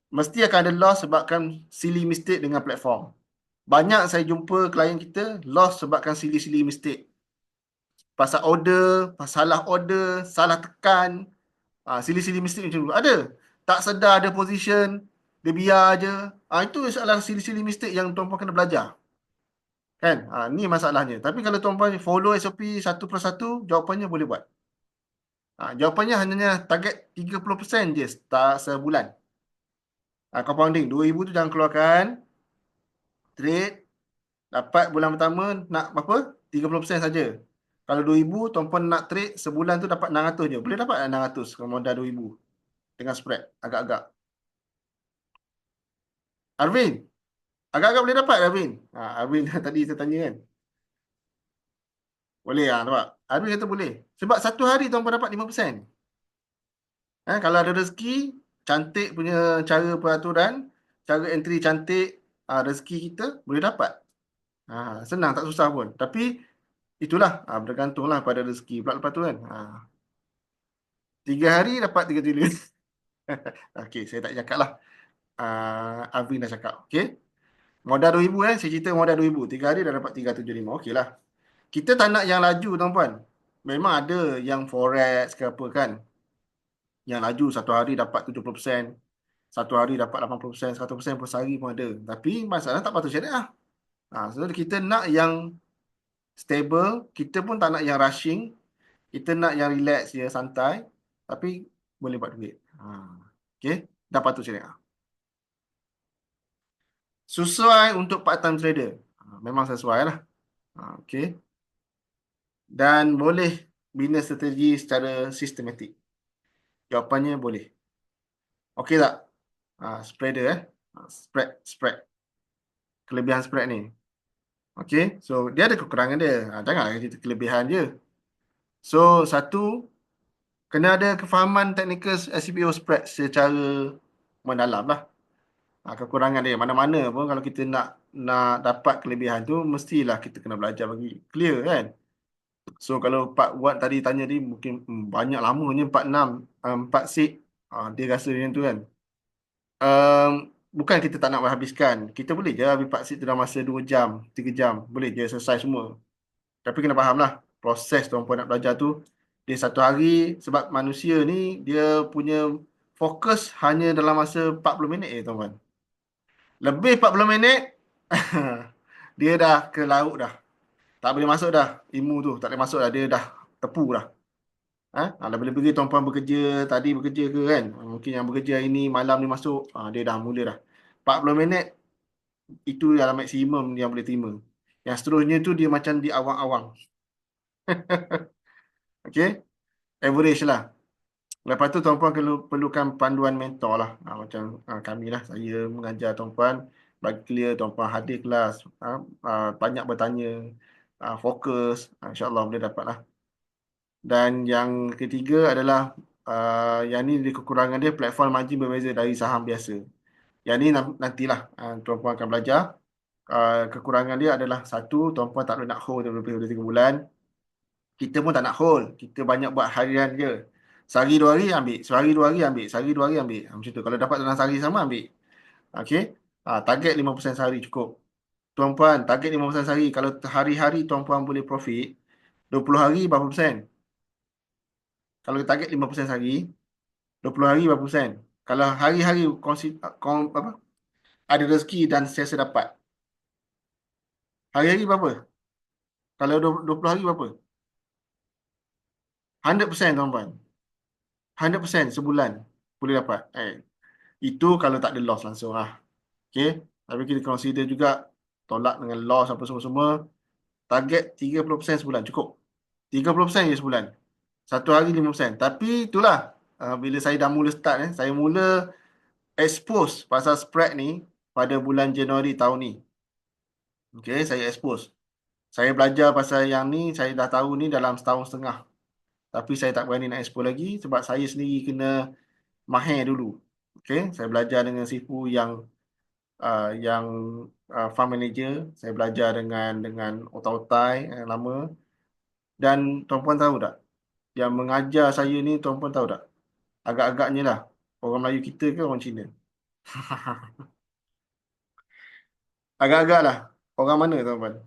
[SPEAKER 1] Mesti akan ada loss sebabkan silly mistake dengan platform. Banyak saya jumpa klien kita loss sebabkan silly mistake. Pasal order, salah tekan, silly mistake macam tu. Ada. Tak sedar ada position, dia biar je. Itu adalah silly mistake yang tuan-puan kena belajar. Kan? Ni masalahnya. Tapi kalau tuan-puan follow SOP satu persatu, jawapannya boleh buat. Jawapannya hanya target 30% je sebulan. Compounding 2,000 tu jangan keluarkan. Trade dapat bulan pertama nak berapa? 30% saja. Kalau 2,000 tuan-puan nak trade sebulan tu dapat 600 je. Boleh dapat 600 kalau modal 2,000 dengan spread agak-agak. Arvin, agak-agak boleh dapat Arvin. Arvin tadi saya tanya kan. Boleh nampak. Arvin kata boleh. Sebab satu hari tuan-puan dapat 5%. Kalau ada rezeki, cantik punya cara peraturan, cara entry cantik, rezeki kita boleh dapat. Senang, tak susah pun. Tapi itulah, bergantunglah pada rezeki pula lepas tu kan. 3 hari dapat 3 triliun. Okey, saya tak cakap lah. Alvin dah cakap. Okey. Modal 2,000 saya cerita modal 2,000. 3 hari dah dapat 375. Okey lah. Kita tak nak yang laju tuan-puan. Memang ada yang forex ke apa kan. Yang laju satu hari dapat 70%. Satu hari dapat 80%, 100% per sehari pun ada. Tapi masalah tak patut syariah. So kita nak yang stable, kita pun tak nak yang rushing. Kita nak yang relax je, santai. Tapi boleh buat duit. Okay, dah patut syariah. Sesuai untuk part-time trader. Memang sesuai lah. Okay. Dan boleh bina strategi secara sistematik. Jawapannya boleh. Okey tak? Spreader spread. Kelebihan spread ni. Okey, so dia ada kekurangan dia. Janganlah kita kelebihan je. So, satu, kena ada kefahaman teknikal SCPO spread secara mendalam lah. Kekurangan dia, mana-mana pun kalau kita nak dapat kelebihan tu, mestilah kita kena belajar bagi clear kan. So, kalau Pak Wan tadi tanya dia, mungkin banyak lamanya, 4-6, 4 sit, dia rasa macam tu kan. Bukan kita tak nak habiskan. Kita boleh je habis 4 sit dalam masa 2 jam, 3 jam. Boleh je selesai semua. Tapi kena faham lah, proses tuan-puan nak belajar tu, dia satu hari, sebab manusia ni, dia punya fokus hanya dalam masa 40 minit tuan-puan. Lebih 40 minit, dia dah ke laut dah. Tak boleh masuk dah. Ilmu tu tak boleh masuk dah. Dia dah tepu dah. Lebih-lebih tuan-puan bekerja, tadi bekerja ke kan. Mungkin yang bekerja ini, malam ni masuk, dia dah mula dah. 40 minit, itu yang maksimum yang boleh terima. Yang seterusnya tu dia macam di awang-awang. Okay. Average lah. Lepas tu tuan-puan perlukan panduan mentor lah. Macam kami lah. Saya mengajar tuan-puan. Bagi clear tuan-puan hadir kelas. Banyak bertanya. Fokus. InsyaAllah boleh dapat lah. Dan yang ketiga adalah yang ni kekurangan dia platform margin berbeza dari saham biasa. Yang ni nantilah tuan-puan akan belajar. Kekurangan dia adalah satu, tuan-puan tak boleh nak hold lebih dari 3 bulan. Kita pun tak nak hold. Kita banyak buat harian je. Sehari 2 hari ambil. Sehari 2 hari ambil. Sehari 2 hari ambil. Macam tu. Kalau dapat dalam sehari sama ambil. Okey. Target 5% sehari cukup. Tuan-puan, target 5% sehari. Kalau hari-hari tuan-puan boleh profit, 20 hari berapa persen? Kalau target 5% sehari, 20 hari berapa persen? Kalau hari-hari ada rezeki dan sentiasa dapat. Hari-hari berapa? Kalau 20 hari berapa? 100% tuan-puan. 100% sebulan boleh dapat. Itu kalau tak ada loss langsung lah. Okay. Tapi kita consider juga tolak dengan loss apa semua-semua. Target 30% sebulan cukup. 30% je sebulan. Satu hari 5%. Tapi itulah. Bila saya dah mula start, saya mula expose pasal spread ni pada bulan Januari tahun ni. Okay, saya expose. Saya belajar pasal yang ni, saya dah tahu ni dalam setahun setengah. Tapi saya tak berani nak expose lagi sebab saya sendiri kena mahir dulu. Okay, saya belajar dengan Sifu yang farm manager. Saya belajar dengan otai-otai yang lama. Dan tuan-puan tahu tak? Yang mengajar saya ni tuan-puan tahu tak? Agak-agaknya lah. Orang Melayu kita ke orang Cina? Agak-agak lah. Orang mana tuan-puan?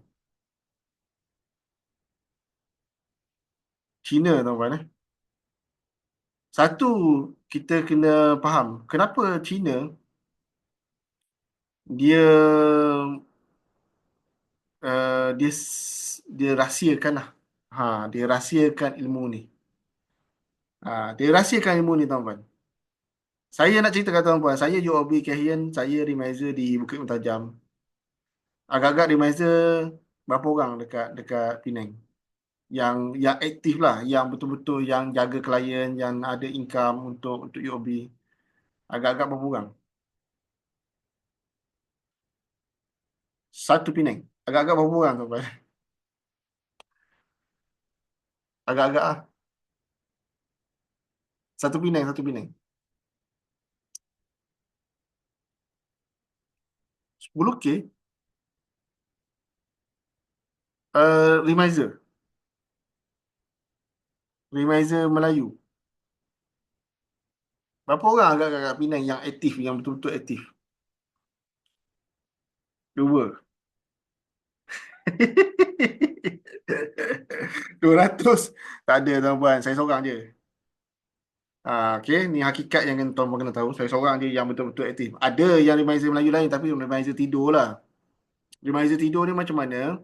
[SPEAKER 1] Cina tuan-puan eh. Satu, kita kena faham. Kenapa Cina dia dia rahsiakan lah. Dia rahsiakan ilmu ni. Dia rahsiakan ilmu ni tuan-puan. Saya nak cerita kat tuan-puan. Saya UOB Kahian, saya remiser di Bukit Mentajam. Agak-agak remiser berapa orang dekat dekat Penang. Yang aktif lah, yang betul-betul yang jaga klien, yang ada income untuk UOB. Agak-agak berapa orang? Satu Penang. Agak-agak berapa orang tuan-puan? Agak-agak ah. Satu Penang, satu Penang. 10K remiser. Remiser Melayu. Berapa orang agak-agak Penang yang aktif, yang betul-betul aktif? Dua. 200. Tak ada tuan-puan. Saya seorang je. Okey, ni hakikat yang tuan-puan kena tahu. Saya seorang je yang betul-betul aktif. Ada yang remiser Melayu lain tapi remiser tidur lah. Remiser tidur ni macam mana?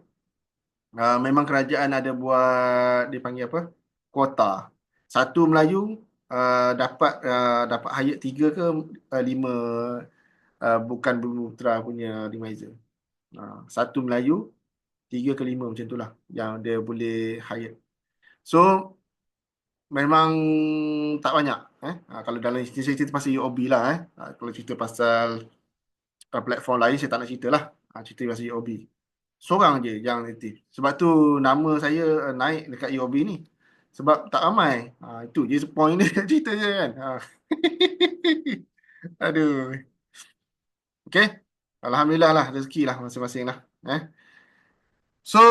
[SPEAKER 1] Memang kerajaan ada buat, dipanggil apa? Kuota. Satu Melayu dapat hayat 3 ke 5 bukan bumi putra punya remiser. Satu Melayu 3 ke 5 macam itulah yang dia boleh hayat. So memang tak banyak kalau dalam cerita pasal UOB lah kalau cerita pasal platform lain saya tak nak cerita lah. Cerita pasal UOB. Seorang je yang aktif. Sebab tu nama saya naik dekat UOB ni. Sebab tak ramai. Itu je point dia cerita je kan. Aduh. Okay. Alhamdulillah lah rezeki lah masing-masing lah. So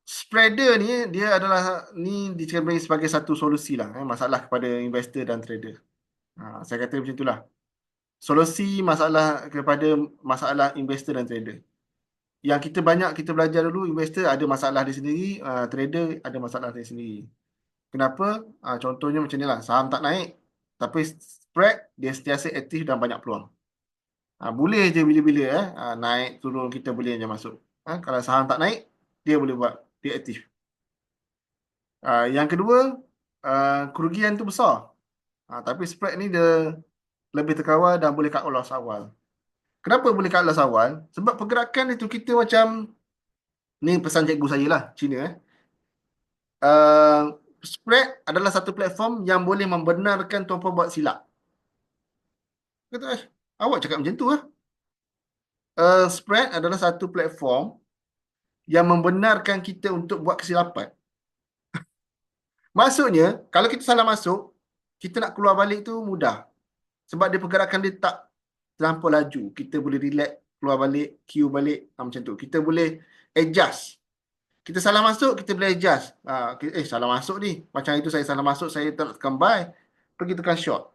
[SPEAKER 1] spreader ni dia adalah ni dicari sebagai satu solusi lah masalah kepada investor dan trader. Saya kata macam itulah. Solusi masalah kepada masalah investor dan trader. Yang kita belajar dulu, investor ada masalah dia sendiri, trader ada masalah dia sendiri. Kenapa? Contohnya macam ni lah, saham tak naik, tapi spread dia sentiasa aktif dan banyak peluang. Boleh je bila-bila naik turun kita boleh je masuk. Kalau saham tak naik, dia boleh buat, dia aktif. Yang kedua, kerugian tu besar. Tapi spread ni dia lebih terkawal dan boleh cut loss awal. Kenapa boleh cut loss awal? Sebab pergerakan itu kita macam, ni pesan cikgu saya lah, Cina. Spread adalah satu platform yang boleh membenarkan tuan-puan buat silap. Kata, awak cakap macam tu lah. Spread adalah satu platform yang membenarkan kita untuk buat kesilapan. Maksudnya, kalau kita salah masuk, kita nak keluar balik tu mudah. Sebab dia pergerakan dia tak terlampau laju. Kita boleh relax, keluar balik, queue balik, macam tu. Kita boleh adjust. Kita salah masuk, kita boleh adjust. Salah masuk ni. Macam itu saya salah masuk, saya tak tekan buy, pergi tekan short.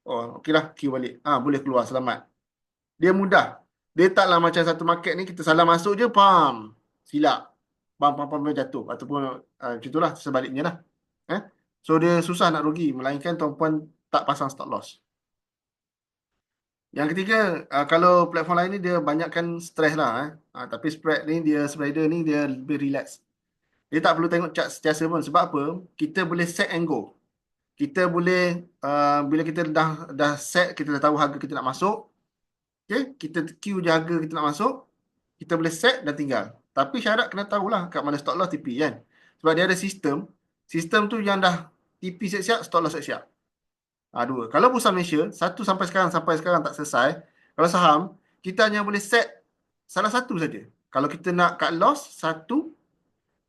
[SPEAKER 1] Okey lah, queue balik. Boleh keluar, selamat. Dia mudah. Dia taklah macam satu market ni, kita salah masuk je, pam, silap. Pam, jatuh. Ataupun macam itulah, sebaliknya lah. So, dia susah nak rugi, melainkan tuan-puan tak pasang stop loss. Yang ketiga, kalau platform lain ni dia banyakkan stres lah. Tapi spreader ni dia lebih relax. Dia tak perlu tengok chart sentiasa pun. Sebab apa? Kita boleh set and go. Kita boleh, bila kita dah set, kita dah tahu harga kita nak masuk. Okay? Kita queue je harga kita nak masuk. Kita boleh set dan tinggal. Tapi syarat kena tahulah kat mana stop loss TP kan. Sebab dia ada sistem. Sistem tu yang dah TP siap-siap, stop loss siap-siap. Dua. Kalau bursa Malaysia, satu sampai sekarang tak selesai. Kalau saham, kita hanya boleh set salah satu saja. Kalau kita nak cut loss, satu,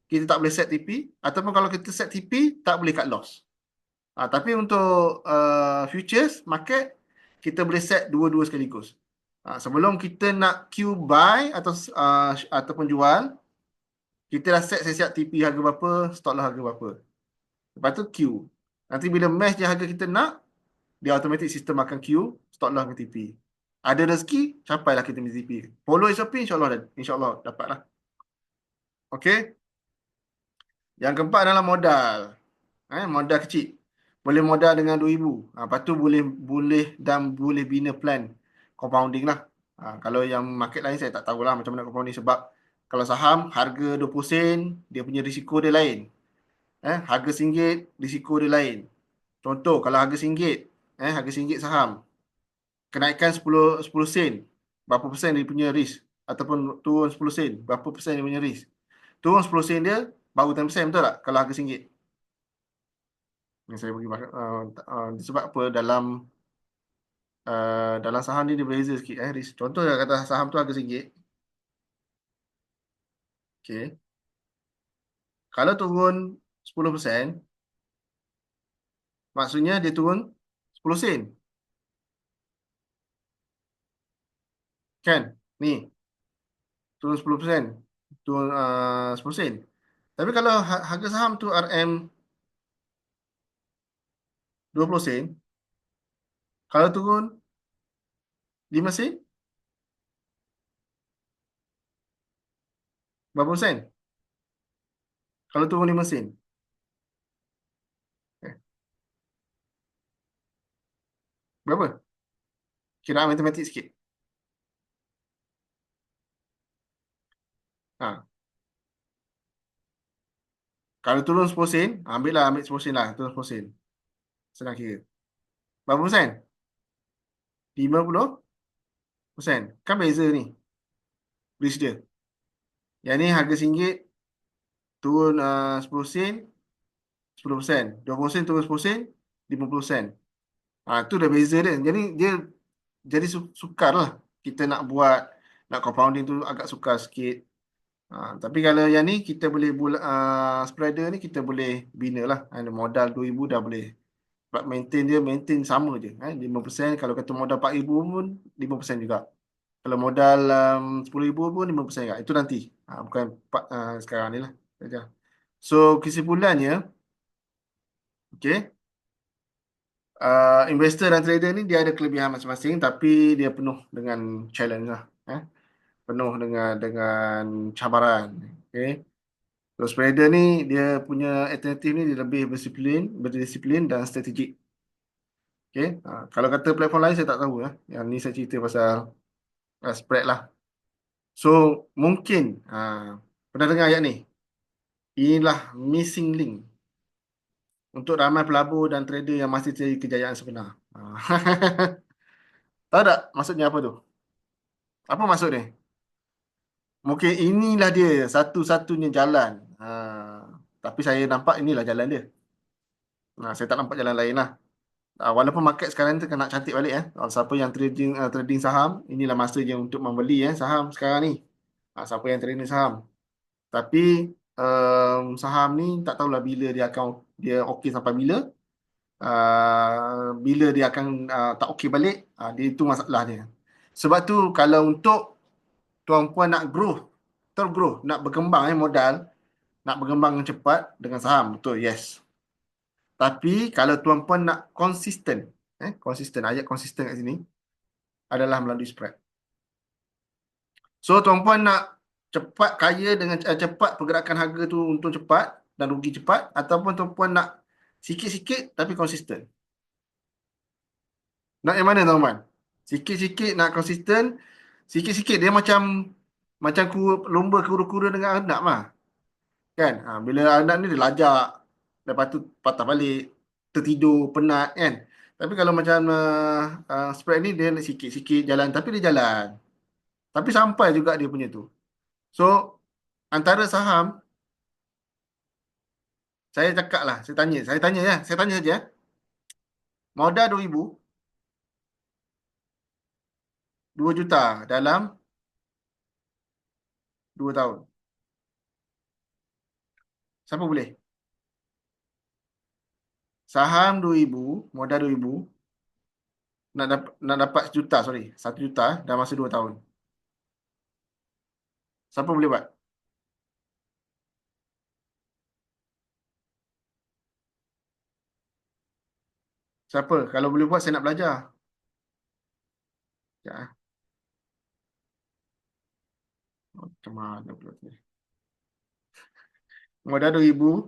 [SPEAKER 1] kita tak boleh set TP. Ataupun kalau kita set TP, tak boleh cut loss. Tapi untuk futures, market, kita boleh set dua-dua sekaligus. Sebelum kita nak queue buy ataupun jual, kita dah set siap TP harga berapa, stop loss harga berapa. Lepas tu Q. Nanti bila match je harga kita nak, dia automatic sistem akan Q, stop loss dengan TP. Ada rezeki, capailah kita punya TP. Follow SOP, insyaAllah dapat lah. Okay. Yang keempat adalah modal. Modal kecil. Boleh modal dengan 2,000. Lepas tu boleh bina plan compounding lah. Kalau yang market lain saya tak tahulah macam mana compounding, sebab kalau saham harga 20 sen, dia punya risiko dia lain. Harga RM1, risiko dia lain. Contoh kalau harga RM1, harga RM1 saham, kenaikan 10 sen, berapa persen dia punya risk? Ataupun turun 10 sen, berapa persen dia punya risk? Turun 10 sen dia, baru 10%, betul tak? Kalau harga RM1. Yang saya bagi sebab apa, dalam saham ni dia berbeza sikit risk. Contoh kata saham tu harga RM1. Okey. Kalau turun 10%, maksudnya dia turun 10 sen. Kan? Ni, turun 10%. Turun 10 sen. Tapi kalau harga saham tu RM 20 sen, kalau turun 5 sen, berapa sen? Kalau turun 5 sen. Eh, berapa? Kira matematik sikit. Ha. Kalau turun 10 sen, ambil 10 sen lah. Turun 10 sen. Senang kira. Berapa persen? 50%. Kan beza ni. Risk dia. Yang ni harga RM1, turun 10 sen, 10%. 20 sen turun 10 sen, 50%. Tu dah beza dia. Jadi dia jadi sukar lah. Kita nak compounding tu agak sukar sikit. Tapi kalau yang ni kita boleh spreader ni kita boleh bina lah. Modal 2,000 dah boleh. Sebab maintain sama je. 5%. Kalau kata modal 4,000 pun 5% juga. Kalau modal 10,000 pun 5% juga. Itu nanti. Bukan sekarang ni lah. So kesimpulannya, okay, investor dan trader ni dia ada kelebihan masing-masing, tapi dia penuh dengan challenge lah. Penuh dengan cabaran. Okay. Terus trader ni dia punya alternatif ni dia lebih berdisiplin dan strategik. Okay. Kalau kata platform lain saya tak tahu. Yang ni saya cerita pasal spread lah. So mungkin pernah dengar ayat ni. Inilah missing link untuk ramai pelabur dan trader yang masih cari kejayaan sebenar. Tahu tak maksudnya apa tu? Apa maksud ni? Mungkin inilah dia satu-satunya jalan. Tapi saya nampak inilah jalan dia. Saya tak nampak jalan lain lah. Walaupun market sekarang tu kena cantik balik. Siapa yang trading saham, inilah masa dia untuk membeli saham sekarang ni. Siapa yang trading saham. Tapi saham ni tak tahulah bila dia okey sampai bila. Bila dia akan tak okey balik. Dia itu masalah dia. Sebab tu kalau untuk tuan-puan nak tergrowth, nak berkembang modal, nak berkembang cepat dengan saham, betul, yes. Tapi kalau tuan-puan nak konsisten, ayat konsisten kat sini adalah melalui spread. So tuan-puan nak cepat kaya dengan cepat pergerakan harga tu untung cepat dan rugi cepat, ataupun tuan-puan nak sikit-sikit tapi konsisten. Nak yang mana tuan-puan? Sikit-sikit nak konsisten, sikit-sikit dia macam lomba kura-kura dengan anak mah. Kan? Bila anak ni dia lajak, lepas tu patah balik, tertidur, penat kan. Tapi kalau macam spread ni dia sikit-sikit jalan, tapi dia jalan. Tapi sampai juga dia punya tu. So antara saham, saya cakap lah, saya tanya saja. Modal 2,000, 2 juta dalam 2 tahun. Siapa boleh? Saham 2,000, modal 2,000, nak dapat 1 juta, 1 juta dalam masa 2 tahun. Siapa boleh buat? Siapa? Kalau boleh buat, saya nak belajar. Ya, macam mana pula tu? Modal 2,000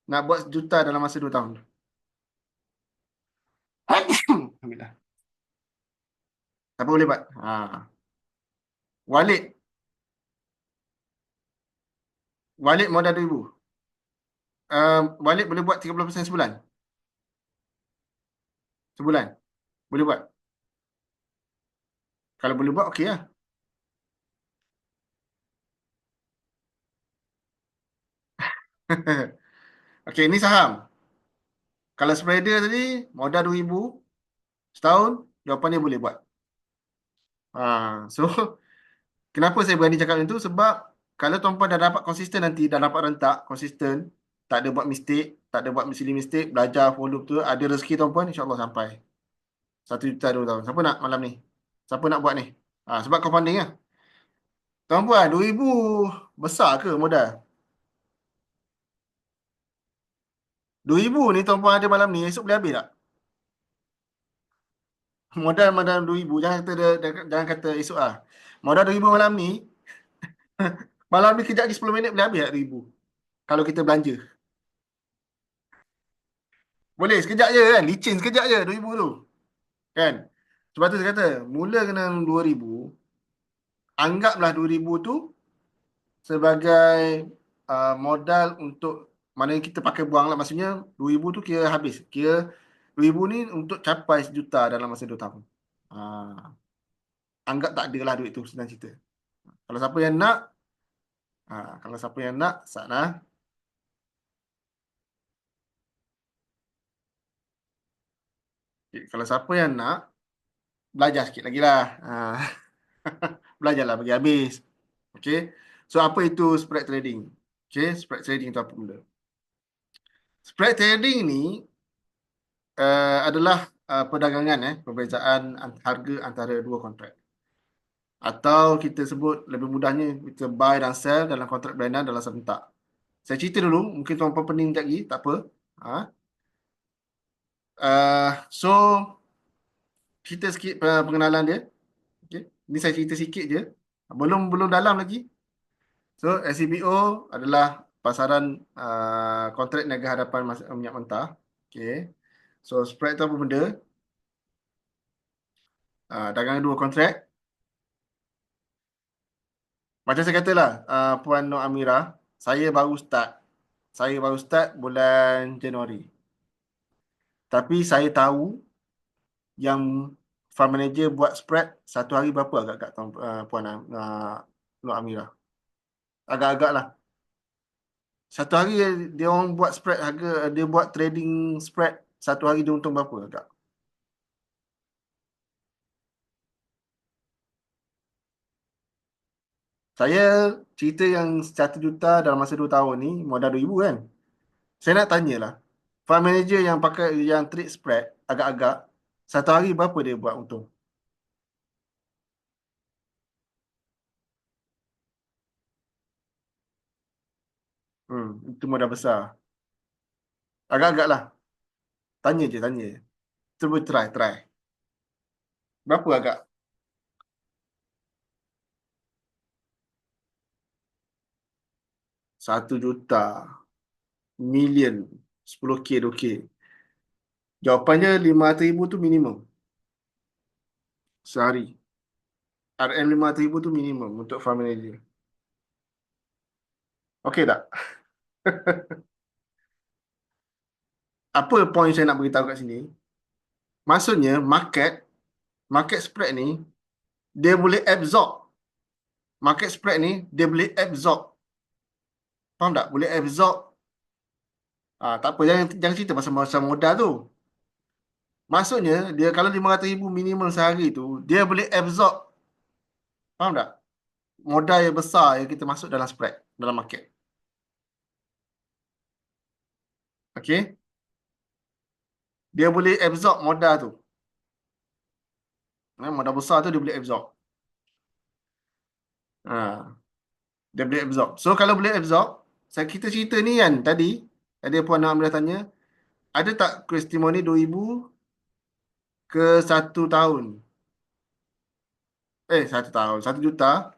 [SPEAKER 1] nak buat sejuta dalam masa 2 tahun. Alhamdulillah. Siapa boleh buat? Walid. Walid modal 2,000. Walid boleh buat 30% sebulan. Sebulan. Boleh buat. Kalau boleh buat, okey lah. Okey, ini saham. Kalau spreader tadi, modal 2,000 setahun, jawapan dia boleh buat. So, kenapa saya berani cakap itu? Sebab kalau tuan-puan dah dapat konsisten nanti, dah dapat rentak, konsisten, tak ada buat mistake, tak ada buat silly mistake, belajar, follow betul, ada rezeki tuan-puan, insyaAllah sampai. 1 juta 2 tahun. Siapa nak malam ni? Siapa nak buat ni? Sebab compounding lah. Tuan-puan, 2,000 besar ke modal? 2,000 ni tuan-puan ada malam ni, esok boleh habis tak? Modal 2,000, jangan kata esok lah. Modal 2,000 malam ni, malam ni kejap lagi 10 minit boleh habis tak 2,000? Kalau kita belanja. Boleh, sekejap je kan? Licin sekejap je 2,000 tu. Kan? Sebab tu saya kata, mula kena 2,000, anggaplah 2,000 tu sebagai modal untuk, maknanya kita pakai buang lah. Maksudnya 2,000 tu kira habis. Kira 2,000 ni untuk capai 1 juta dalam masa 2 tahun. Anggap tak ada lah duit tu, senang cerita. Kalau siapa yang nak, kalau siapa yang nak, sana. Okay, kalau siapa yang nak, belajar sikit lagi lah. Belajarlah bagi habis. Okay. So, apa itu spread trading? Okay, spread trading itu apa benda? Spread trading ni adalah perdagangan, perbezaan harga antara dua kontrak. Atau kita sebut lebih mudahnya, kita buy dan sell dalam kontrak berlainan dalam serentak. Saya cerita dulu, mungkin tuan-tuan pening sekejap lagi, tak apa. So, cerita sikit pengenalan dia. Okay. Ini saya cerita sikit je. Belum dalam lagi. So, SCBO adalah pasaran kontrak niaga hadapan minyak mentah. Okay. So, spread tu apa benda? Dagangan dua kontrak. Macam saya katalah, Puan Nur Amira, saya baru start. Saya baru start bulan Januari. Tapi saya tahu yang fund manager buat spread satu hari berapa agak-agak Puan Nur Amira. Agak-agak lah. Satu hari dia orang buat spread harga, dia buat trading spread, satu hari dia untung berapa agak? Saya cerita yang 1 juta dalam masa 2 tahun ni, modal 2,000 kan? Saya nak tanyalah, fund manager yang pakai, yang trade spread, agak-agak, satu hari berapa dia buat untung? Itu modal besar. Agak-agak lah. Tanya je, tanya je. Cuba try. Berapa agak? 1 juta. Million. 10K, 2K. Jawapannya 500,000 tu minimum. Sehari. RM 500,000 tu minimum untuk fund manager. Okey tak? Apa point saya nak beritahu kat sini? Maksudnya market spread ni dia boleh absorb. Market spread ni dia boleh absorb. Faham tak? Boleh absorb. Tak apa, jangan cerita pasal masa modal tu. Maksudnya dia kalau 500,000 minimum sehari tu, dia boleh absorb. Faham tak? Modal yang besar yang kita masuk dalam spread, dalam market. Okey? Dia boleh absorb modal tu. Modal besar tu dia boleh absorb. Dia boleh absorb. So kalau boleh absorb, kita cerita ni kan tadi, ada Puan Amira tanya, ada tak testimoni 2,000 ke 1 tahun? 1 tahun. 1 juta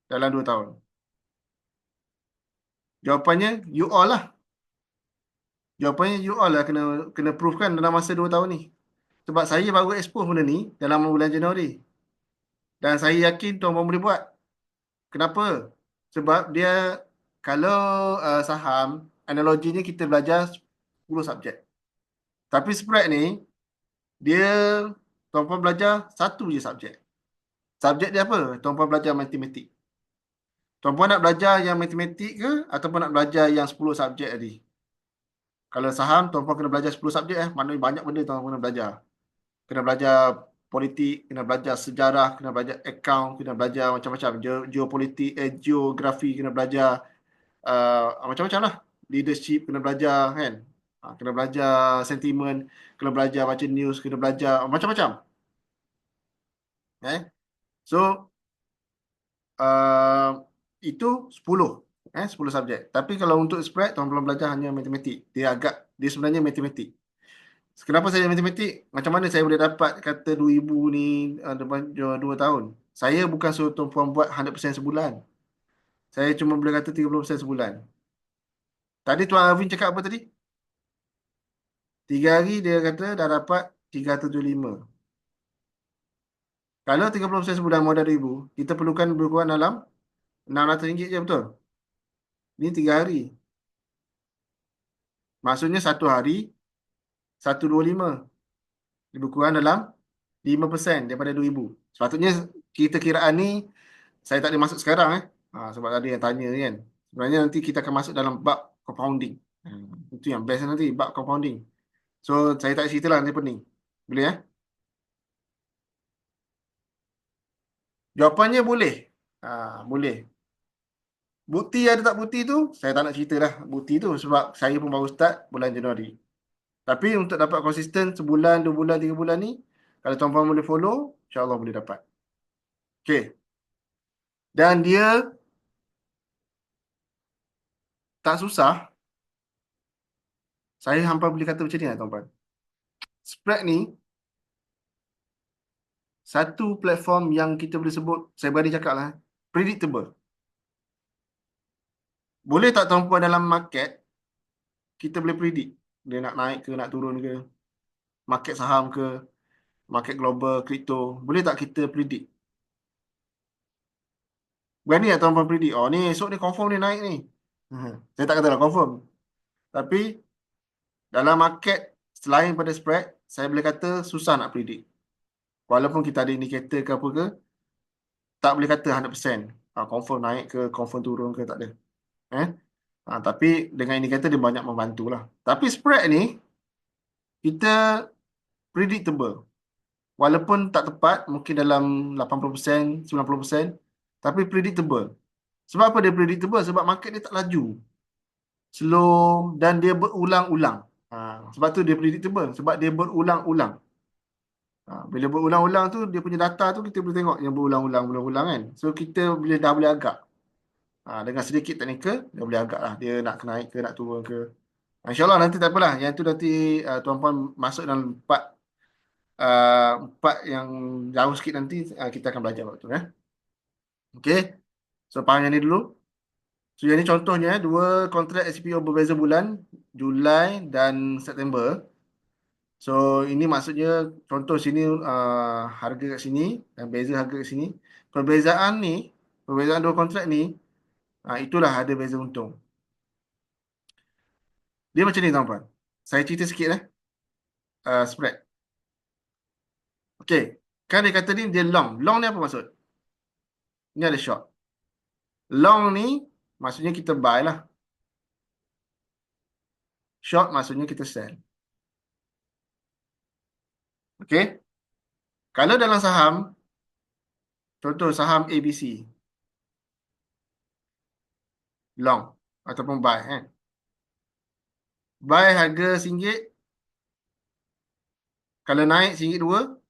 [SPEAKER 1] dalam 2 tahun. Jawapannya you all lah. Jawapannya you all lah kena kena prove kan dalam masa 2 tahun ni. Sebab saya baru expose benda ni dalam bulan Januari. Dan saya yakin tuan puan boleh buat. Kenapa? Sebab dia kalau saham, analoginya kita belajar 10 subjek. Tapi spread ni, dia tuan puan belajar satu je subjek. Subjek dia apa? Tuan puan belajar matematik. Tuan puan nak belajar yang matematik ke ataupun nak belajar yang 10 subjek tadi? Kalau saham, tuan puan kena belajar 10 subjek. Maknanya banyak benda tuan puan kena belajar. Kena belajar politik, kena belajar sejarah, kena belajar account, kena belajar macam-macam. Geopolitik, geografi, kena belajar macam-macam lah. Leadership, kena belajar kan. Kena belajar sentimen, kena belajar baca news, kena belajar macam-macam. So, itu 10. 10 subjek. Tapi kalau untuk spread, tuan belum belajar hanya matematik. Dia sebenarnya matematik. Kenapa saya matematik? Macam mana saya boleh dapat kata 2,000 ni depan 2 tahun? Saya bukan suruh tuan puan buat 100% sebulan. Saya cuma boleh kata 30% sebulan. Tadi Tuan Arvin cakap apa tadi? 3 hari dia kata dah dapat 375. Kalau 30% sebulan modal 2,000, kita perlukan lebih kurang dalam RM600 je, betul? Ini 3 hari. Maksudnya 1 hari 125. Lebih kurang dalam 5% daripada 2,000. Sepatutnya kita kiraan ni saya tak boleh masuk sekarang sebab ada yang tanya kan. Sebenarnya nanti kita akan masuk dalam bab compounding. Itu yang best nanti, bab compounding. So saya tak cerita lah nanti pening. Boleh Jawapannya boleh. Boleh. Bukti ada tak bukti tu, saya tak nak cerita lah bukti tu sebab saya pun baru start bulan Januari. Tapi untuk dapat konsisten sebulan, 2 bulan, 3 bulan ni, kalau tuan-tuan boleh follow, insyaAllah boleh dapat. Okay. Dan dia tak susah. Saya hampa boleh kata macam ni lah tuan-tuan. Spread ni, satu platform yang kita boleh sebut, saya berani cakap lah, predictable. Boleh tak tuan-tuan dalam market, kita boleh predict. Dia nak naik ke, nak turun ke. Market saham ke, market global, kripto. Boleh tak kita predict? Berani tak tuan-tuan predict? Oh ni esok ni confirm ni naik ni. Saya tak kata lah confirm. Tapi dalam market selain pada spread, saya boleh kata susah nak predict. Walaupun kita ada indikator ke apa ke, tak boleh kata 100%. Confirm naik ke, confirm turun ke, tak ada. Tapi dengan indikator dia banyak membantu lah. Tapi spread ni, kita predictable. Walaupun tak tepat, mungkin dalam 80%, 90%, tapi predictable. Sebab apa dia predictable? Sebab market dia tak laju. Slow dan dia berulang-ulang. Sebab tu dia predictable. Sebab dia berulang-ulang. Bila berulang-ulang tu, dia punya data tu kita boleh tengok yang berulang-ulang kan. So kita dah boleh agak. Dengan sedikit teknikal, dia boleh agak lah. Dia nak naik ke, nak turun ke. InsyaAllah nanti tak apalah. Yang tu nanti tuan-puan masuk dalam part yang jauh sikit nanti kita akan belajar waktu Okay. So faham yang ni dulu. So yang ni contohnya dua kontrak SPO berbeza bulan, Julai dan September. So ini maksudnya contoh sini harga kat sini dan beza harga kat sini. Perbezaan ni, perbezaan dua kontrak ni, itulah ada beza untung. Dia macam ni tuan-tuan. Saya cerita sikit spread. Okay. Kan dia kata ni dia long. Long ni apa maksud? Ni ada short. Long ni maksudnya kita buy lah. Short maksudnya kita sell. Okay. Kalau dalam saham, contoh saham ABC. Long ataupun buy Buy harga RM1. Kalau naik RM1.2,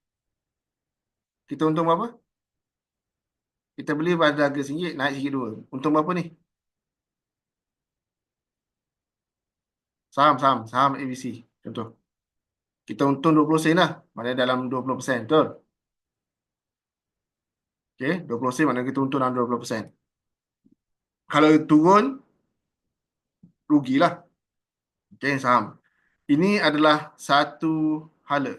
[SPEAKER 1] kita untung berapa? Kita beli pada harga RM1, naik RM1.2. Untung berapa ni? Saham ABC. Contoh. Kita untung 20 sen lah. Maknanya dalam 20%, betul? Okey, 20 sen maknanya kita untung dalam 20%. Kalau turun, rugilah. Okey, saham. Ini adalah satu hala.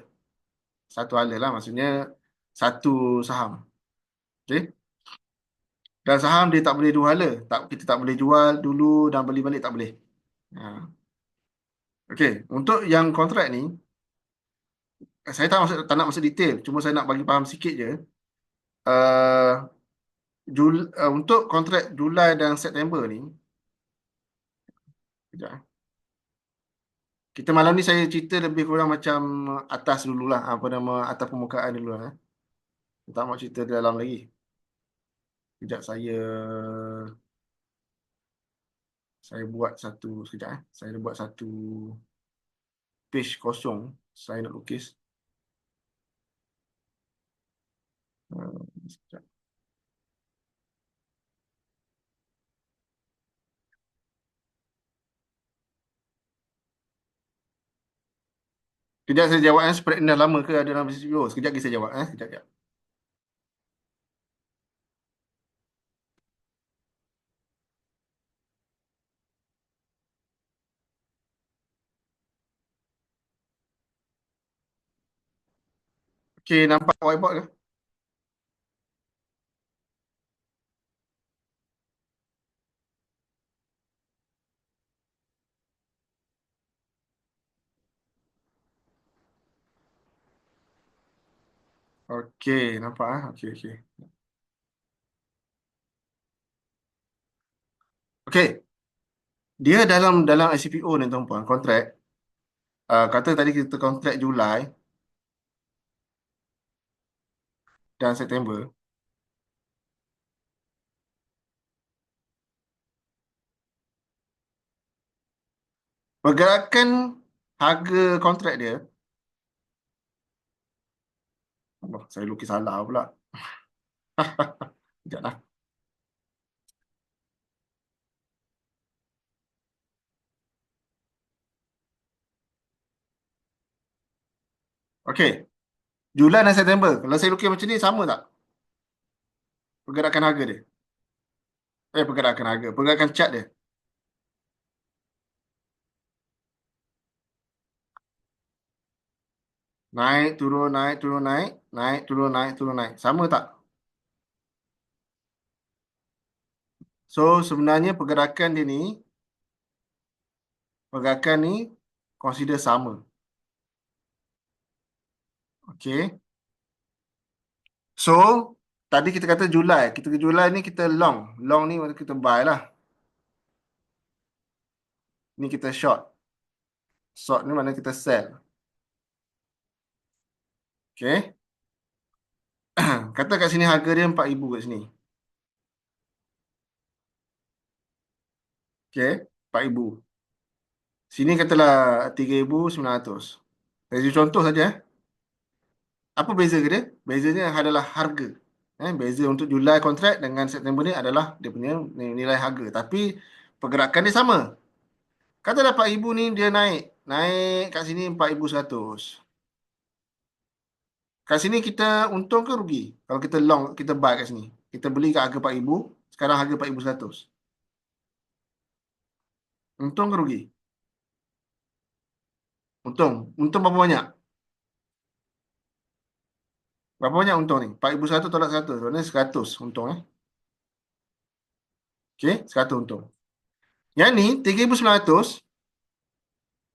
[SPEAKER 1] Satu hala lah, maksudnya satu saham. Okey. Dan saham dia tak boleh dua hala. Tak, kita tak boleh jual dulu dan beli balik, tak boleh. Ha. Okey, untuk yang kontrak ni, saya tak nak masuk detail. Cuma saya nak bagi faham sikit je. Uh, untuk kontrak Julai dan September ni, kejap, kita malam ni saya cerita lebih kurang macam atas dululah, apa nama, atas permukaan dulu lah. Saya tak mau cerita dalam lagi. Kejap saya buat satu sekejap Saya buat satu page kosong. Saya nak lukis. Sekejap. Kejap saya jawab spread ni dah lama ke ada dalam video? Sekejap lagi saya jawab sekejap. Okey, nampak whiteboard ke? Okey, nampak Okey, okey. Okey. Dia dalam dalam ICPO ni tuan-puan, kontrak, kata tadi kita kontrak Julai dan September. Pergerakan harga kontrak dia, Allah, saya lukis salah pula. Sekejap lah. Okey. Julai dan September. Kalau saya lukis macam ni, sama tak? Pergerakan harga dia. Pergerakan harga. Pergerakan chart dia. Naik, turun, naik, turun, naik. Naik, turun, naik, turun, naik. Sama tak? So, sebenarnya pergerakan dia ni, consider sama. Okey. So, tadi kita kata Julai. Kita ke Julai ni kita long. Long ni kita buy lah. Ni kita short. Short ni mana kita sell. Okay. Kata kat sini harga dia 4,000 kat sini. Okay. 4,000. Sini katalah 3,900. Saya contoh saja. Apa beza ke dia? Bezanya adalah harga. Beza untuk Julai kontrak dengan September ni adalah dia punya nilai harga. Tapi pergerakan dia sama. Katalah 4,000 ni dia naik. Naik kat sini 4,100. Kat sini kita untung ke rugi? Kalau kita long, kita buy kat sini. Kita beli kat harga 4,000, sekarang harga 4,100. Untung ke rugi? Untung. Untung berapa banyak? Berapa banyak untung ni? 4,100 tolak 100. Maksudnya 100 untung. Okey, 100 untung. Yang ni 3,900.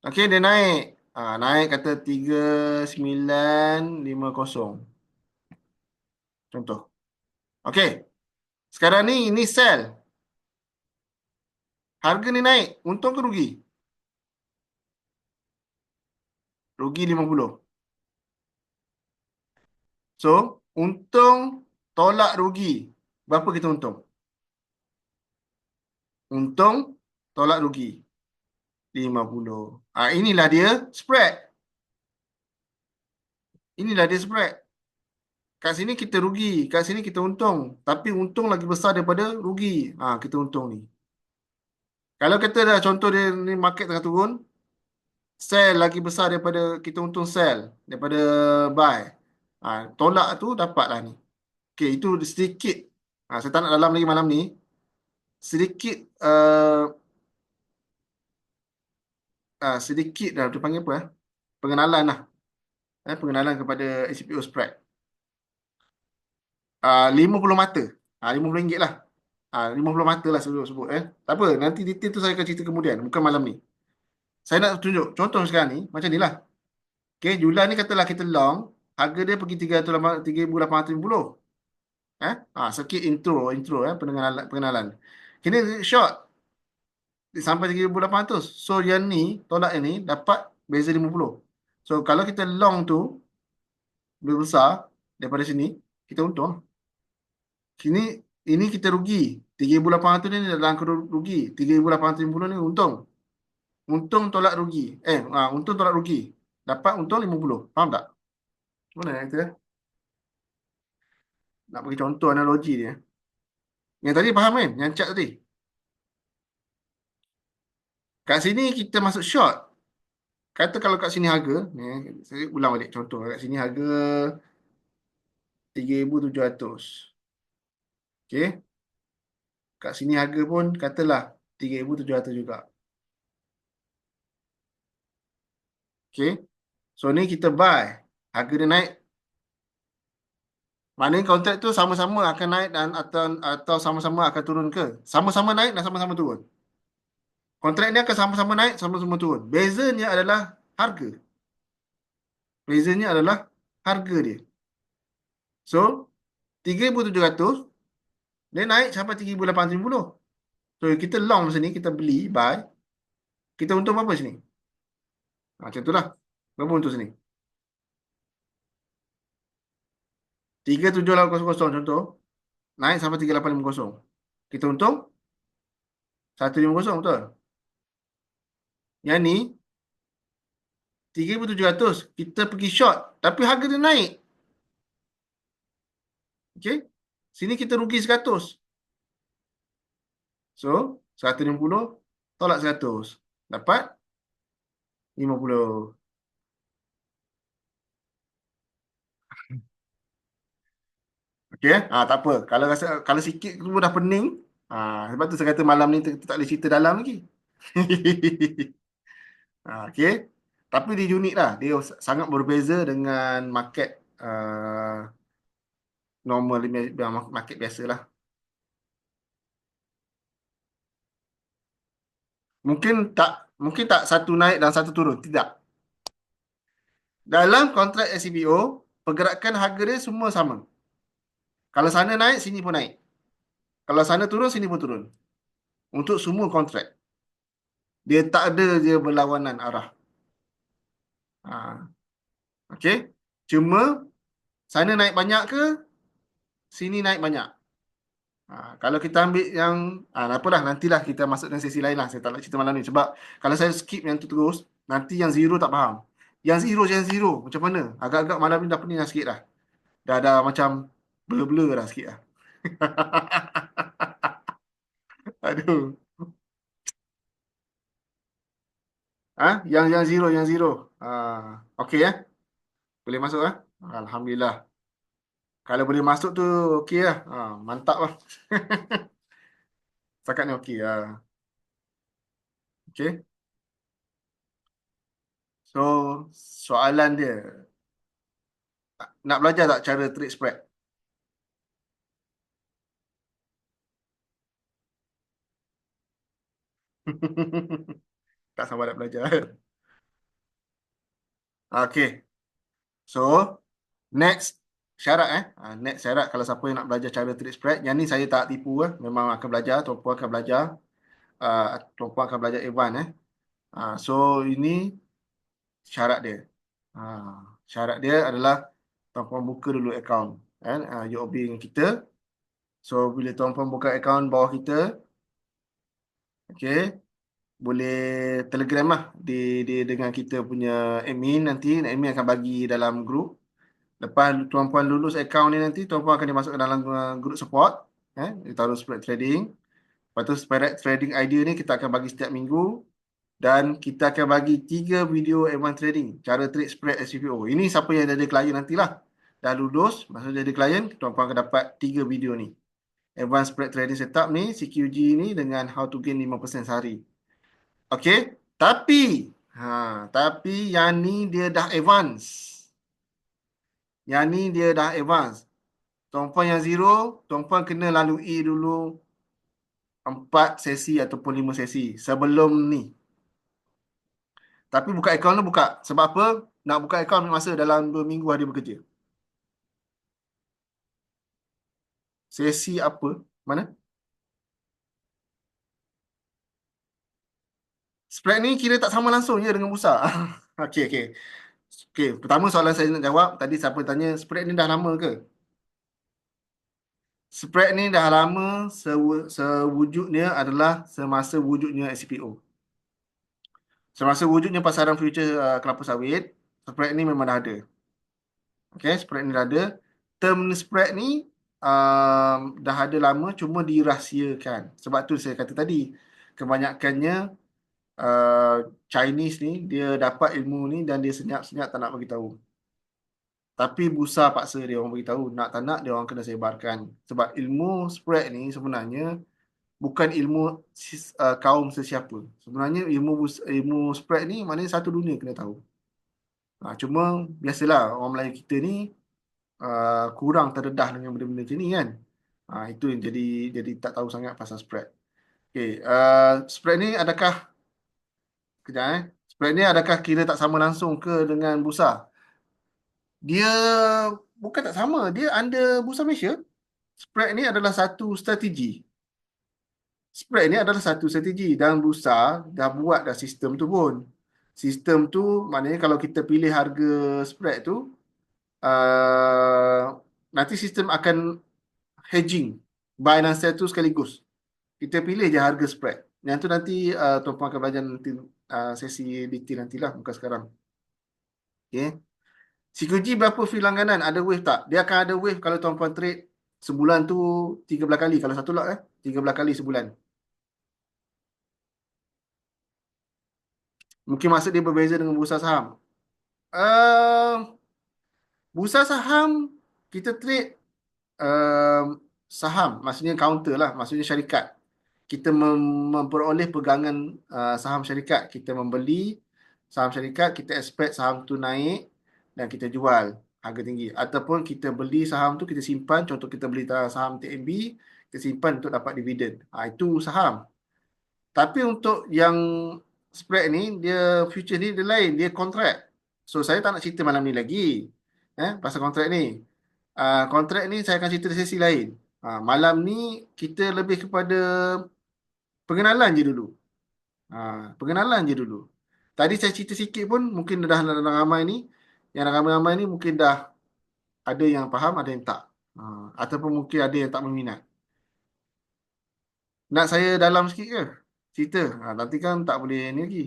[SPEAKER 1] Okey, dia naik. Naik kata 3,950. Contoh. Okey. Sekarang ni ini sell. Harga ni naik. Untung ke rugi? Rugi 50. So, untung tolak rugi. Berapa kita untung? Untung tolak rugi. 50. Inilah dia spread. Inilah dia spread. Kat sini kita rugi. Kat sini kita untung. Tapi untung lagi besar daripada rugi. Kita untung ni. Kalau kita dah contoh dia ni market tengah turun. sell lagi besar daripada kita untung sell daripada buy. Tolak tu dapatlah ni. Okey, itu sedikit. Saya tak nak dalam lagi malam ni. Sedikit sedikit dah dia panggil apa? Pengenalan lah. Pengenalan kepada ACPO spread. 50 mata. RM50 lah. 50 mata lah sebut. Tak apa, nanti detail tu saya akan cerita kemudian. Bukan malam ni. Saya nak tunjuk contoh sekarang ni. Macam ni lah. Okay, Julan ni katalah kita long. Harga dia pergi 3,850. Sikit intro pengenalan. Kini short sampai 3,800. So yang ni, tolak yang ni dapat beza 50. So kalau kita long tu lebih besar daripada sini, kita untung. Sini ini kita rugi. 3,800 ni dalam rugi. 3,850 ni untung. Untung tolak rugi. Untung tolak rugi. Dapat untung 50. Faham tak? Mana yang kita? Nak bagi contoh analogi dia. Yang tadi faham kan? Yang cat tadi. Kat sini kita masuk short. Kata kalau kat sini harga, ni, saya ulang balik contoh. Kat sini harga 3,700. Okey. Kat sini harga pun katalah 3,700 juga. Okey. So ni kita buy. Harga dia naik. Maknanya kontrak tu sama-sama akan naik dan atau sama-sama akan turun ke? Sama-sama naik dan sama-sama turun. Kontrak ni akan sama-sama naik, sama-sama turun. Bezanya adalah harga. Bezanya adalah harga dia. So, 3,700 dia naik sampai 3,850. So, kita long sini, kita beli, buy. Kita untung berapa sini? Macam itulah. Berapa untung sini? 3,780 contoh. Naik sampai 3,850. Kita untung 1,550, betul? Yang ni 3,700 kita pergi short tapi harga dia naik. Okey. Sini kita rugi 100. So, 150 tolak 100. Dapat 50. Okey, tak apa. Kalau sikit tu dah pening, sebab tu saya kata malam ni kita tak boleh cerita dalam lagi. Okey. Tapi dia unik lah. Dia sangat berbeza dengan market normal, market biasa lah. Mungkin tak satu naik dan satu turun. Tidak. Dalam kontrak SCBO, pergerakan harga dia semua sama. Kalau sana naik, sini pun naik. Kalau sana turun, sini pun turun. Untuk semua kontrak. Dia tak ada dia berlawanan arah. Okey. Cuma sana naik banyak ke, sini naik banyak. Kalau kita ambil yang apalah, nantilah kita masuk dalam sesi lain lah. Saya tak nak cerita malam ni. Sebab kalau saya skip yang tu terus, nanti yang zero tak faham. Yang zero macam mana? Agak-agak malam ni dah pening dah sikit dah. Dah macam blur-blur dah sikit dah. Aduh. Yang zero. Okey ya. Boleh masuk Alhamdulillah. Kalau boleh masuk tu okey lah. Mantap lah. Setakat ni okey lah. Okey. So, soalan dia. Nak belajar tak cara trade spread? Tak sabar nak belajar. Okey. So, next syarat next syarat kalau siapa yang nak belajar cara trade spread, yang ni saya tak tipu memang akan belajar, tuan-puan akan belajar. Tuan-puan akan belajar advance so ini syarat dia. Syarat dia adalah tuan-puan buka dulu akaun UOB dengan kita. So bila tuan-puan buka akaun bawah kita, okey, boleh Telegram lah dengan kita punya admin. Nanti admin akan bagi dalam grup. Lepas tuan-puan lulus akaun ni, nanti tuan-puan akan dimasukkan dalam grup support. Dia taruh spread trading. Lepas tu spread trading idea ni kita akan bagi setiap minggu Dan kita akan bagi 3 video advanced trading, cara trade spread SCPO. Ini siapa yang jadi klien nantilah. Dah lulus, maksudnya jadi klien, tuan-tuan akan dapat 3 video ni. Advanced spread trading setup ni, CQG ni dengan how to gain 5% sehari. Okey, tapi yang ni dia dah advance. Yang ni dia dah advance. Tuan-puan yang zero, tuan-puan kena lalui dulu 4 sesi ataupun 5 sesi sebelum ni. Tapi buka akaun tu buka. Sebab apa? Nak buka akaun ambil masa dalam 2 minggu hari bekerja. Sesi apa? Mana? Spread ni kira tak sama langsung je dengan bursa. Okey, okey. Okey, pertama soalan saya nak jawab. Tadi siapa tanya, spread ni dah lama ke? Spread ni dah lama, sewujudnya adalah semasa wujudnya SCPO. Semasa wujudnya pasaran future kelapa sawit, spread ni memang dah ada. Okay, spread ni dah ada. Term spread ni dah ada lama, cuma dirahsiakan. Sebab tu saya kata tadi, kebanyakannya Chinese ni, dia dapat ilmu ni dan dia senyap-senyap tak nak bagi tahu. Tapi bursa paksa dia orang bagi tahu, nak tak nak dia orang kena sebarkan. Sebab ilmu spread ni sebenarnya bukan ilmu kaum sesiapa. Sebenarnya ilmu spread ni maknanya satu dunia kena tahu. Cuma biasalah orang Melayu kita ni kurang terdedah dengan benda-benda macam ni kan. Itu yang jadi tak tahu sangat pasal spread. Okay, spread ni adakah spread ni adakah kira tak sama langsung ke dengan bursa? Dia bukan tak sama, dia under Bursa Malaysia. Spread ni adalah satu strategi. Spread ni adalah satu strategi dan bursa dah buat dah sistem tu pun. Sistem tu maknanya kalau kita pilih harga spread tu, nanti sistem akan hedging, buy dan sell tu sekaligus. Kita pilih je harga spread. Yang tu nanti tuan-puan akan belajar nanti sesi detail nantilah, bukan sekarang. Okay. CQG berapa fee langganan? Ada wave tak? Dia akan ada wave kalau tuan-puan trade sebulan tu 13 kali. Kalau satu lot 13 kali sebulan. Mungkin maksud dia berbeza dengan bursa saham. Bursa saham kita trade saham, maksudnya counter lah, maksudnya syarikat. Kita memperoleh pegangan saham syarikat. Kita membeli saham syarikat, kita expect saham tu naik dan kita jual harga tinggi. Ataupun kita beli saham tu, kita simpan. Contoh kita beli saham TNB, kita simpan untuk dapat dividen. Itu saham. Tapi untuk yang spread ni, dia future ni dia lain, dia kontrak. So saya tak nak cerita malam ni lagi pasal kontrak ni. Kontrak ni saya akan cerita di sesi lain. Malam ni kita lebih kepada pengenalan je dulu. Pengenalan je dulu. Tadi saya cerita sikit pun mungkin dah ramai ni. Yang ramai-ramai ni mungkin dah ada yang faham, ada yang tak. Ataupun mungkin ada yang tak berminat. Nak saya dalam sikit ke? Cerita. Nanti kan tak boleh ni lagi.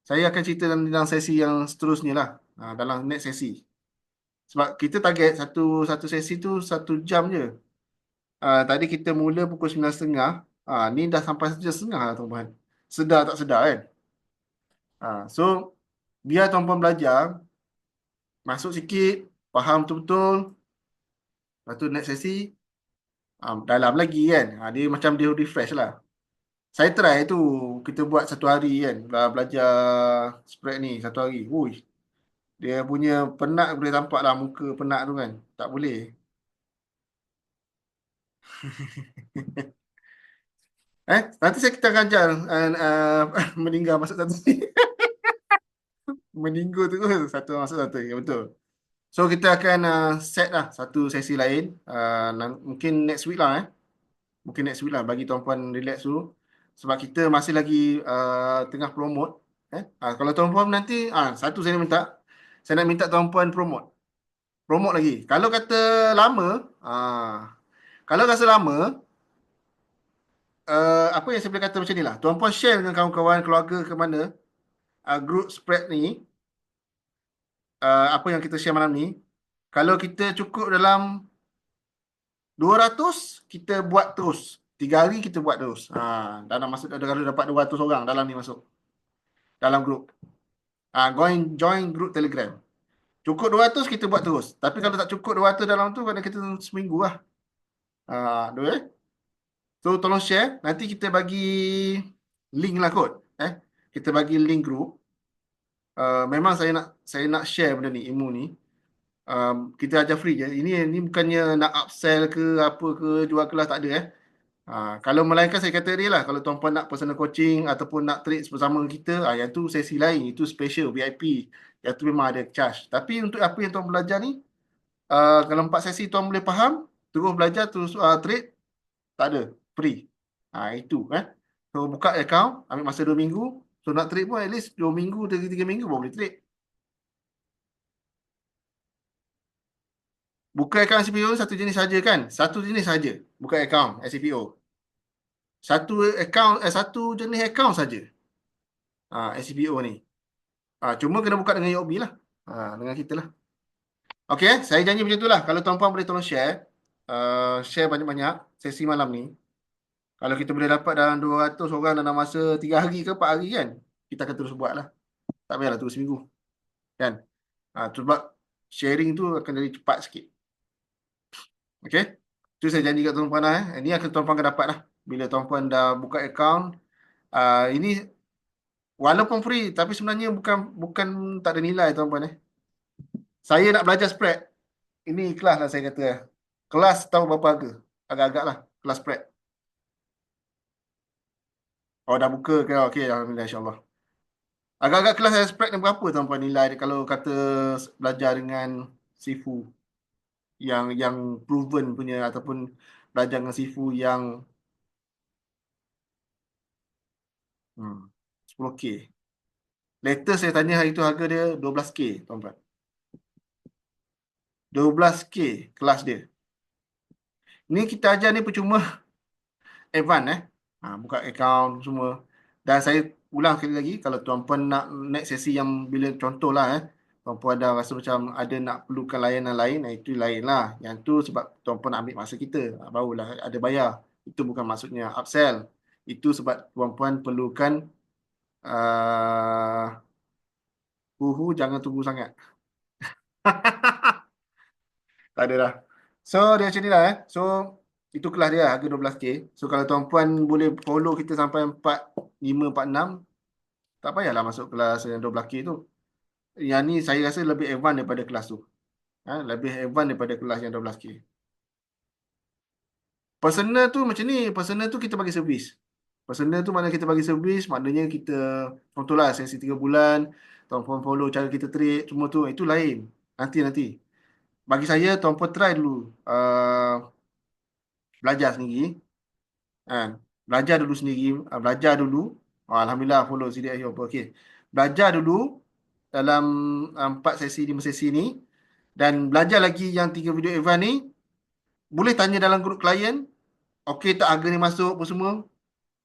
[SPEAKER 1] Saya akan cerita dalam sesi yang seterusnya lah. Dalam next sesi. Sebab kita target satu sesi tu 1 jam je. Tadi kita mula pukul 9.30. Ni dah sampai 1.30 lah tuan-tuan. Sedar tak sedar kan? So, biar tuan-tuan belajar. Masuk sikit. Faham betul-betul. Lepas tu next sesi. Dalam lagi kan. Dia macam dia refresh lah. Saya try tu. Kita buat 1 hari kan. Belajar spread ni 1 hari. Ui. Dia punya penat boleh tampak lah muka penat tu kan. Tak boleh. Nanti kita akan ajar meninggal masuk satu ni. Meninggal tu satu masuk satu. Ya betul. So kita akan set lah satu sesi lain. Mungkin next week lah Mungkin next week lah bagi tuan-puan relax dulu. Sebab kita masih lagi tengah promote. Kalau tuan-puan nanti satu saya nak minta. Saya nak minta tuan-puan promote. Promote lagi. Kalau kata lama, kalau rasa lama, apa yang saya boleh kata macam ni lah. Tuan-puan share dengan kawan-kawan, keluarga ke mana, group spread ni, apa yang kita share malam ni. Kalau kita cukup dalam 200, kita buat terus. 3 hari kita buat terus. Dalam masuk kalau dapat 200 orang dalam ni masuk. dalam grup. Join grup Telegram. Cukup 200 kita buat terus. Tapi kalau tak cukup 200 dalam tu, kadang kita seminggu lah. Dua, eh? So tolong share. Nanti kita bagi link lah kot. Kita bagi link grup. Memang saya nak share benda ni, ilmu ni. Kita ajar free je. Ini bukannya nak upsell ke apa ke, jual kelas, tak ada. Kalau melainkan saya kata dia lah, kalau tuan-puan nak personal coaching ataupun nak trade bersama kita, yang tu sesi lain, itu special VIP. Yang tu memang ada charge. Tapi untuk apa yang tuan belajar ni, kalau 4 sesi tuan boleh faham, terus belajar, terus trade, tak ada, free. Itu So buka account, ambil masa 2 minggu. So nak trade pun at least 2 minggu, 3 minggu baru boleh trade. Buka account SCPO satu jenis saja kan? Satu jenis saja. Buka account SCPO. Satu jenis account saja. SCPO ni. Cuma kena buka dengan UOB lah. Dengan kita lah. Okey, saya janji macam tu lah. Kalau tuan-puan boleh tolong share. Share banyak-banyak sesi malam ni. Kalau kita boleh dapat dalam 200 orang dalam masa 3 hari ke 4 hari kan, kita akan terus buat lah. Tak payahlah terus seminggu. Kan? Sebab sharing tu akan jadi cepat sikit. Okey? Tu saya janji kat tuan-puan lah. Ini akan tuan-puan akan dapat lah. Bila tuan-puan dah buka account. Ini walaupun free, tapi sebenarnya bukan tak ada nilai tuan-puan. Saya nak belajar spread. Ini kelas lah saya kata. Kelas tahu berapa harga? Agak-agak lah. Kelas spread. Oh, dah buka ke? Okey, alhamdulillah, insyaAllah. Agak-agak kelas saya spread ni berapa tuan-puan nilai kalau kata belajar dengan Sifu yang proven punya, ataupun belajar dengan Sifu yang 10K. Latest saya tanya hari tu harga dia 12K tuan-puan. 12K kelas dia. Ni kita ajar ni percuma advance buka account semua. Dan saya ulang sekali lagi, kalau tuan-puan nak next sesi yang bila contohlah tuan-puan dah rasa macam ada nak perlukan layanan lain, itu lain lah. Yang tu sebab tuan-puan nak ambil masa kita, barulah ada bayar. Itu bukan maksudnya upsell. Itu sebab tuan-puan perlukan jangan tunggu sangat. Tak ada dah. So dia macam ni lah. So itu kelas dia harga 12K. So kalau tuan-puan boleh follow kita sampai 45, 46, tak payahlah masuk kelas yang 12K tu. Yang ni saya rasa lebih advance daripada kelas tu. Lebih advance daripada kelas yang 12K. Personal tu macam ni. Personal tu kita bagi servis. Personal tu mana kita bagi servis, maknanya kita, contohlah sesi 3 bulan, tuan-puan follow cara kita trade, semua tu, itu lain. Nanti. Bagi saya, tuan-puan try dulu. Belajar sendiri. Belajar dulu sendiri. Belajar dulu. Alhamdulillah follow CDI apa. Okey. Belajar dulu dalam 4 sesi, 5 sesi ni. Dan belajar lagi yang 3 video advance ni. Boleh tanya dalam grup klien. Okey tak harga ni masuk apa semua.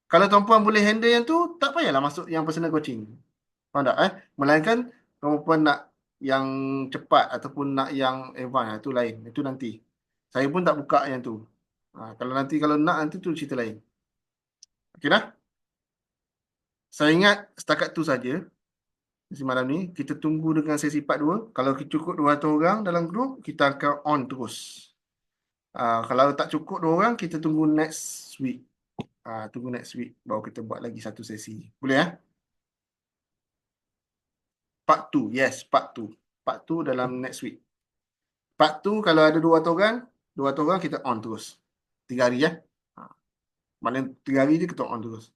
[SPEAKER 1] Kalau tuan-puan boleh handle yang tu, tak payahlah masuk yang personal coaching. Faham tak? Melainkan tuan-puan nak yang cepat ataupun nak yang advance, itu lain. Itu nanti. Saya pun tak buka yang tu. Kalau nak nanti tu cerita lain. Okey dah? Saya ingat setakat tu saja. Sesi malam ni kita tunggu dengan sesi part 2. Kalau cukup 200 orang dalam grup, kita akan on terus. Kalau tak cukup 2 orang, kita tunggu next week. Tunggu next week baru kita buat lagi satu sesi. Boleh Part 2. Yes, part 2. Part 2 dalam next week. Part 2 kalau ada 200 orang, 200 orang kita on terus. 3 hari Maknanya 3 hari je kita on terus.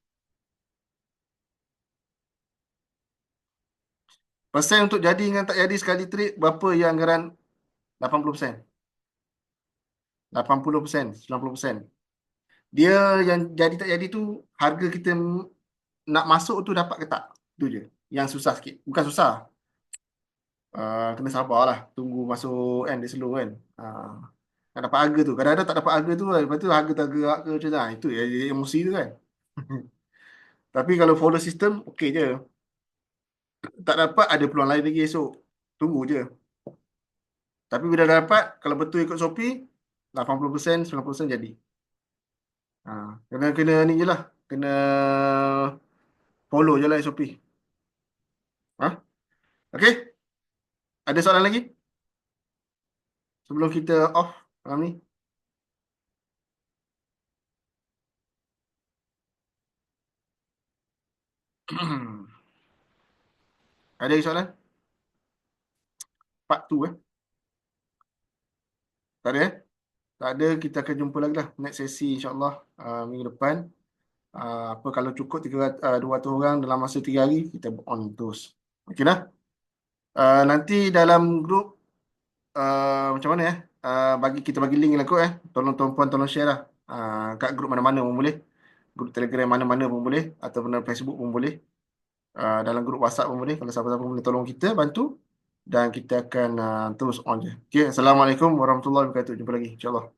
[SPEAKER 1] Persen untuk jadi dengan tak jadi sekali trade, berapa yang anggaran? 80%. 80%, 90%. Dia yang jadi tak jadi tu, harga kita nak masuk tu dapat ke tak? Itu je. Yang susah sikit. Bukan susah. Kena sabar lah. Tunggu masuk dia slow kan. Tak dapat harga tu. Kadang-kadang tak dapat harga tu, lepas tu harga tak gerak ke macam tu. Itu emosi tu kan. Tapi kalau follow system, okey je. Tak dapat, ada peluang lain lagi esok. Tunggu je. Tapi bila dah dapat, kalau betul ikut Shopee, 80%, 90% jadi. Kena ni je lah. Kena follow je lah Shopee. Okey, ada soalan lagi sebelum kita off malam ni? Ada lagi soalan? Part 2 eh? Tak ada eh? Tak ada, kita akan jumpa lagi lah next sesi insyaAllah minggu depan. Apa kalau cukup 200 orang dalam masa 3 hari, kita on terus. Okey dah. Nanti dalam grup macam mana bagi kita bagi link lah kot tolong tuan-puan tolong share lah kat grup mana-mana pun boleh, grup Telegram mana-mana pun boleh, ataupun dalam Facebook pun boleh, dalam grup WhatsApp pun boleh. Kalau siapa-siapa boleh tolong kita bantu, dan kita akan terus on je. Okay, Assalamualaikum warahmatullahi wabarakatuh. Jumpa lagi insyaAllah.